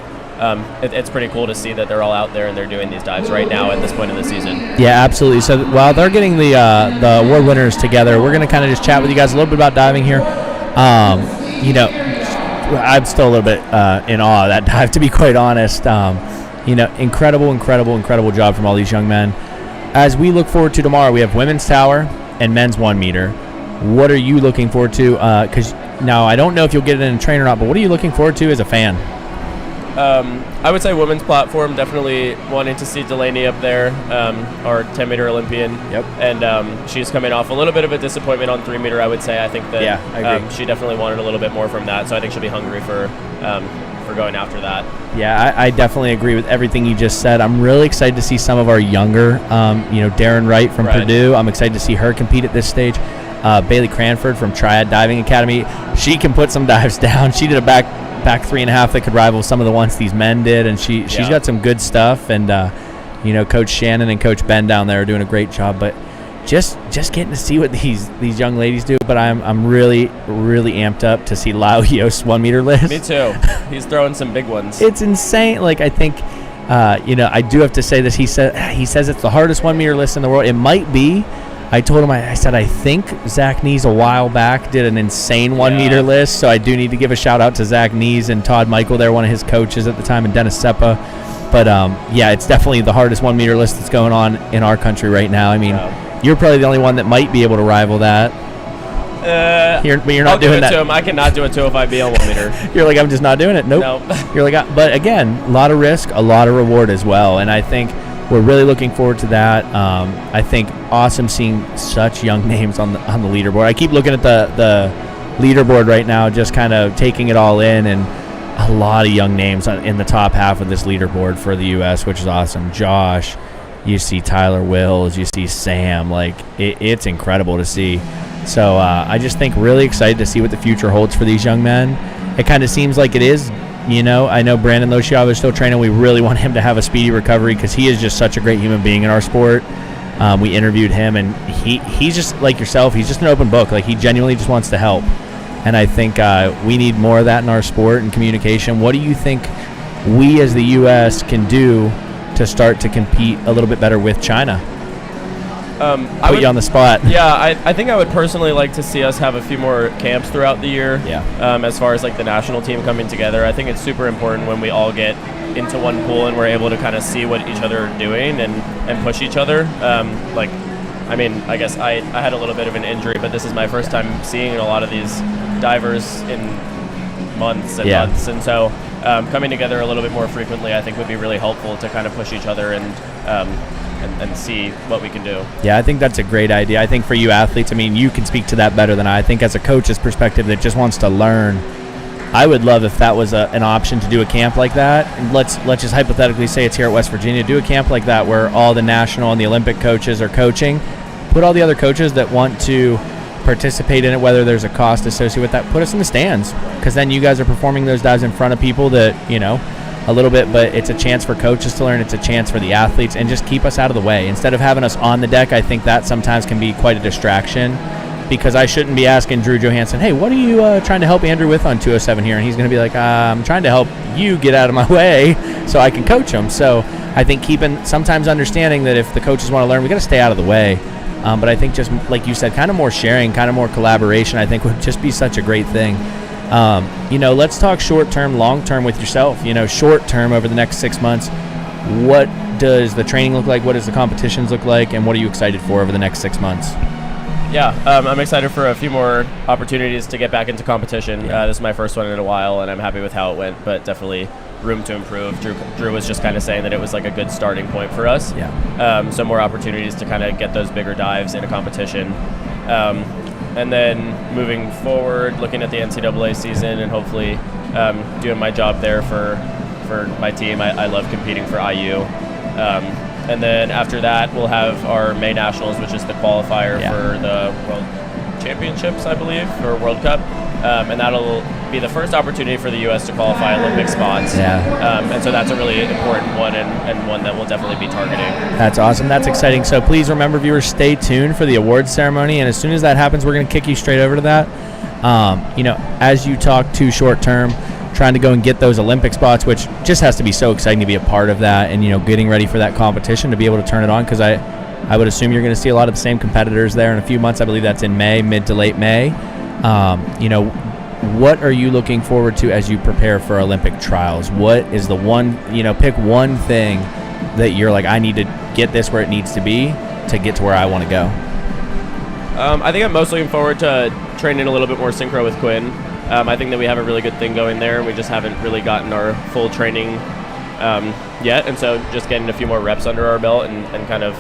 it's pretty cool to see that they're all out there and they're doing these dives right now at this point in the season. Yeah, absolutely. So while they're getting the award winners together, we're going to kind of just chat with you guys a little bit about diving here. You know, I'm still a little bit in awe of that dive, to be quite honest. You know, incredible job from all these young men. As we look forward to tomorrow, we have women's tower and men's 1 meter. What are you looking forward to? Because now I don't know if you'll get it in a train or not, but what are you looking forward to as a fan? I would say women's platform, definitely wanting to see Delaney up there, our 10-meter Olympian. Yep. And she's coming off a little bit of a disappointment on 3-meter, I would say. I think that I agree. she definitely wanted a little bit more from that, so I think she'll be hungry for going after that. Yeah, I definitely agree with everything you just said. I'm really excited to see some of our younger, Darren Wright from Purdue. I'm excited to see her compete at this stage. Bailey Cranford from Triad Diving Academy. She can put some dives down. She did a back 3.5 that could rival some of the ones these men did, and she's got some good stuff. And Coach Shannon and Coach Ben down there are doing a great job. But just getting to see what these young ladies do. But I'm really, really amped up to see Lau Yost's 1-meter list. Me too. He's throwing some big ones. It's insane. Like, I think I do have to say this. He says it's the hardest 1-meter list in the world. It might be. I told him, I said, I think Zach Nees a while back did an insane 1-meter list, so I do need to give a shout-out to Zach Nees and Todd Michael. They're one of his coaches at the time, and Dennis Seppa. But, it's definitely the hardest 1-meter list that's going on in our country right now. I mean, you're probably the only one that might be able to rival that. But you're not doing that. To him. I cannot do it to him if I be on 1-meter. You're like, I'm just not doing it. Nope. You're like, but again, a lot of risk, a lot of reward as well. And I think we're really looking forward to that. I think awesome seeing such young names on the leaderboard. I keep looking at the leaderboard right now, just kind of taking it all in, and a lot of young names in the top half of this leaderboard for the U.S., which is awesome. Josh, you see Tyler Wills, you see Sam. Like, it's incredible to see. So I just think really excited to see what the future holds for these young men. It kind of seems like it is. I know Brandon Lociava is still training. We really want him to have a speedy recovery because he is just such a great human being in our sport. We interviewed him, and he's just like yourself. He's just an open book. Like, he genuinely just wants to help. And I think we need more of that in our sport and communication. What do you think we as the U.S. can do to start to compete a little bit better with China? Put you on the spot. Yeah, I think I would personally like to see us have a few more camps throughout the year. Yeah. As far as like the national team coming together, I think it's super important when we all get into one pool and we're able to kind of see what each other are doing and push each other. I guess I had a little bit of an injury, but this is my first time seeing a lot of these divers in months and months, and so coming together a little bit more frequently, I think would be really helpful to kind of push each other and see what we can do. Yeah, I think that's a great idea. I think for you athletes, I mean, you can speak to that better than I think as a coach's perspective that just wants to learn. I would love if that was an option to do a camp like that. And let's just hypothetically say it's here at West Virginia. Do a camp like that where all the national and the Olympic coaches are coaching. Put all the other coaches that want to participate in it, whether there's a cost associated with that, put us in the stands, because then you guys are performing those dives in front of people that, a little bit, but it's a chance for coaches to learn. It's a chance for the athletes, and just keep us out of the way. Instead of having us on the deck, I think that sometimes can be quite a distraction, because I shouldn't be asking Drew Johansson, hey, what are you trying to help Andrew with on 207 here? And he's going to be like, I'm trying to help you get out of my way so I can coach him. So I think sometimes understanding that if the coaches want to learn, we got to stay out of the way. But I think just like you said, kind of more sharing, kind of more collaboration, I think would just be such a great thing. Let's talk short-term, long-term with yourself. Short-term over the next 6 months, what does the training look like? What does the competitions look like? And what are you excited for over the next 6 months? Yeah, I'm excited for a few more opportunities to get back into competition. This is my first one in a while, and I'm happy with how it went, but definitely room to improve. Drew was just kind of saying that it was like a good starting point for us. Yeah. So more opportunities to kind of get those bigger dives in a competition. And then moving forward, looking at the NCAA season and hopefully doing my job there for my team. I love competing for IU. And then after that, we'll have our May Nationals, which is the qualifier for the World Championships, I believe, or World Cup. And that'll be the first opportunity for the U.S. to qualify Olympic spots. And so that's a really important one and one that we'll definitely be targeting. That's awesome. That's exciting. So please remember, viewers, stay tuned for the awards ceremony. And as soon as that happens, we're going to kick you straight over to that. As you talk to short term, trying to go and get those Olympic spots, which just has to be so exciting to be a part of that, and getting ready for that competition to be able to turn it on, because I would assume you're going to see a lot of the same competitors there in a few months. I believe that's in May, mid to late May. What are you looking forward to as you prepare for Olympic trials? What is the one, pick one thing that you're like, I need to get this where it needs to be to get to where I want to go? I think I'm most looking forward to training a little bit more synchro with Quinn. I think that we have a really good thing going there. We just haven't really gotten our full training yet, and so just getting a few more reps under our belt and kind of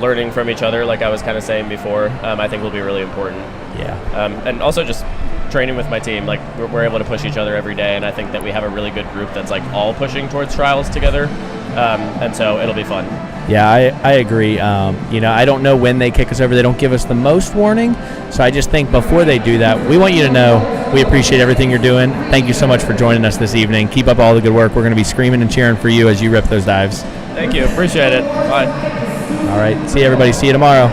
learning from each other, like I was kind of saying before, I think will be really important. Yeah. And also just training with my team, like we're able to push each other every day, and I think that we have a really good group that's like all pushing towards trials together, and so it'll be fun. Yeah, I agree. I don't know when they kick us over. They don't give us the most warning, so I just think before they do that, we want you to know we appreciate everything you're doing. Thank you so much for joining us this evening. Keep up all the good work. We're going to be screaming and cheering for you as you rip those dives. Thank you. Appreciate it. Bye. All right. See you, everybody. See you tomorrow.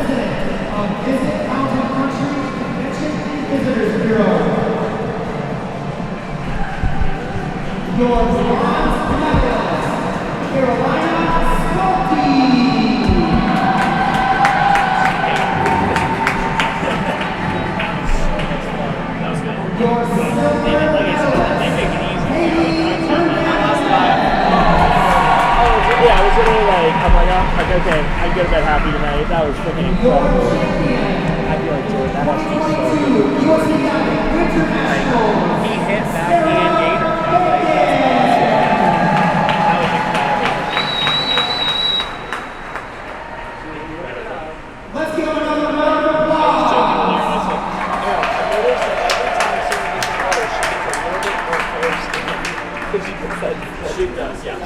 Yeah, I was literally like, I'm like, oh, like, okay, I can go to bed happy tonight. That was freaking incredible. I feel like Jordan, that must be so good. Like, he hit that and gator. That was incredible. Let's give him another round of applause. I noticed that every time someone gets water, she gets a little bit more thirsty. Because you can say she does, yeah.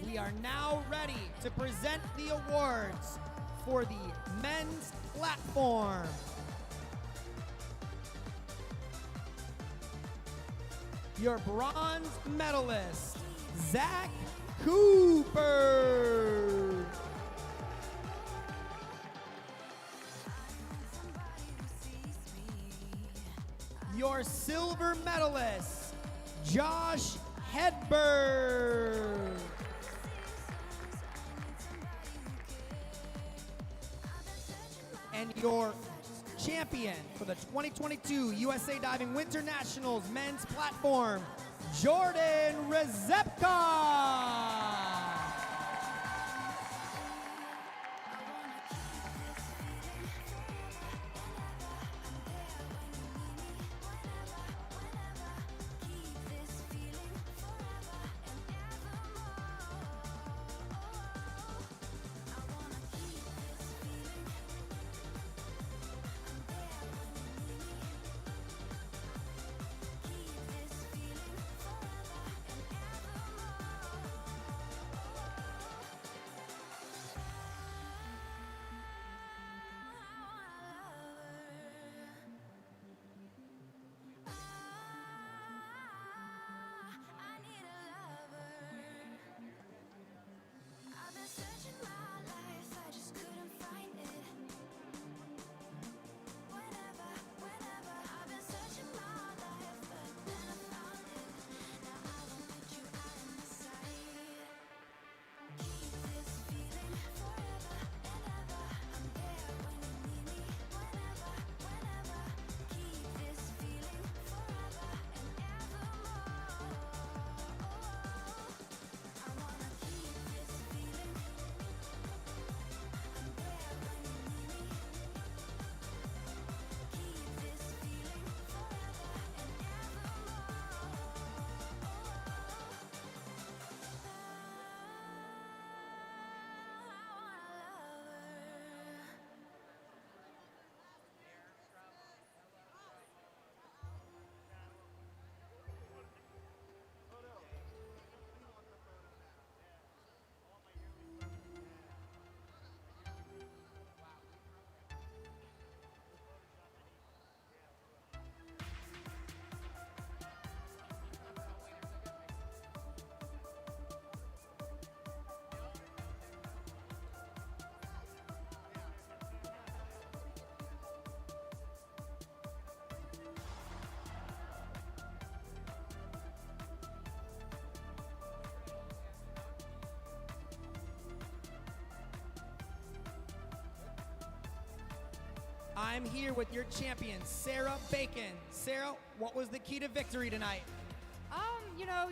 We are now ready to present the awards for the men's platform. Your bronze medalist, Zach Cooper. Your silver medalist, Josh Hedberg. And your champion for the 2022 USA Diving Winter Nationals men's platform, Jordan Rezepka. I'm here with your champion, Sarah Bacon. Sarah, what was the key to victory tonight?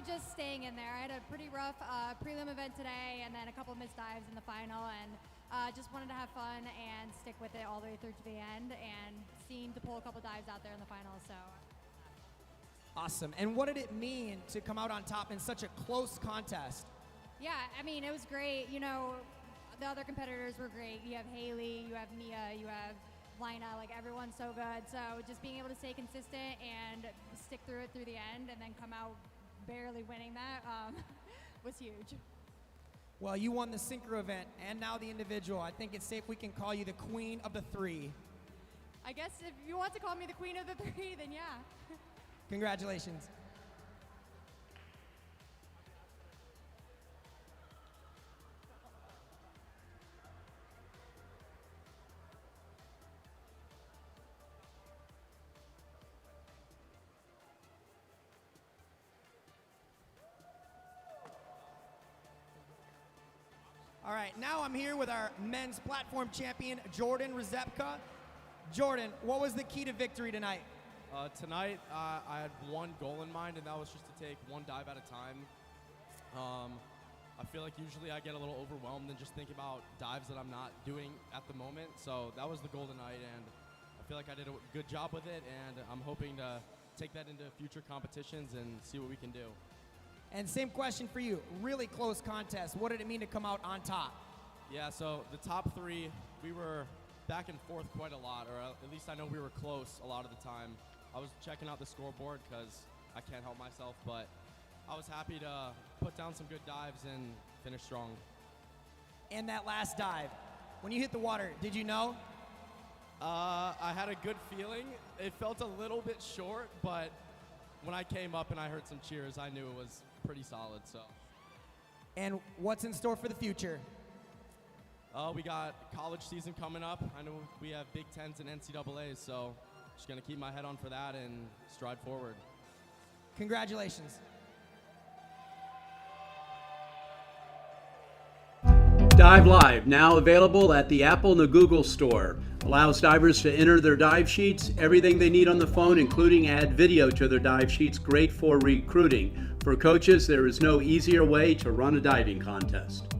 Just staying in there. I had a pretty rough prelim event today and then a couple missed dives in the final, and just wanted to have fun and stick with it all the way through to the end, and seemed to pull a couple dives out there in the final, so. Awesome. And what did it mean to come out on top in such a close contest? Yeah, it was great. The other competitors were great. You have Haley, you have Mia, you have Lina, everyone's so good. So just being able to stay consistent and stick through it through the end and then come out barely winning that was huge. Well, you won the synchro event and now the individual. I think it's safe we can call you the queen of the three. I guess if you want to call me the queen of the three, then yeah. Congratulations. All right, now I'm here with our men's platform champion, Jordan Rzepka. Jordan, what was the key to victory tonight? Tonight, I had one goal in mind, and that was just to take one dive at a time. I feel like usually I get a little overwhelmed and just think about dives that I'm not doing at the moment. So that was the goal tonight, and I feel like I did a good job with it, and I'm hoping to take that into future competitions and see what we can do. And same question for you. Really close contest. What did it mean to come out on top? Yeah, so the top three, we were back and forth quite a lot, or at least I know we were close a lot of the time. I was checking out the scoreboard because I can't help myself, but I was happy to put down some good dives and finish strong. And that last dive, when you hit the water, did you know? I had a good feeling. It felt a little bit short, but when I came up and I heard some cheers, I knew it was pretty solid. So. And what's in store for the future? We got college season coming up. I know we have Big Tens and NCAAs, so just gonna keep my head on for that and stride forward. Congratulations. Dive Live, now available at the Apple and the Google Store. Allows divers to enter their dive sheets, everything they need on the phone, including add video to their dive sheets. Great for recruiting. For coaches, there is no easier way to run a diving contest.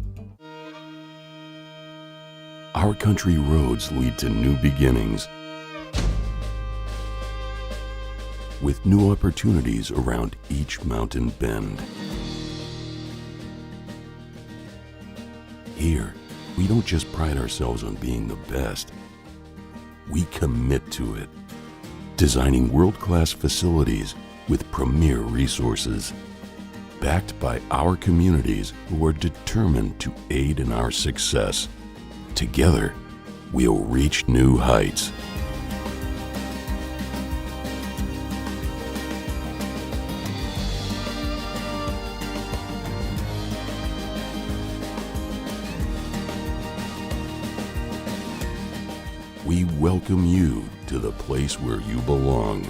Our country roads lead to new beginnings, with new opportunities around each mountain bend. Here, we don't just pride ourselves on being the best, we commit to it, designing world-class facilities with premier resources, backed by our communities who are determined to aid in our success. Together, we'll reach new heights. We welcome you to the place where you belong.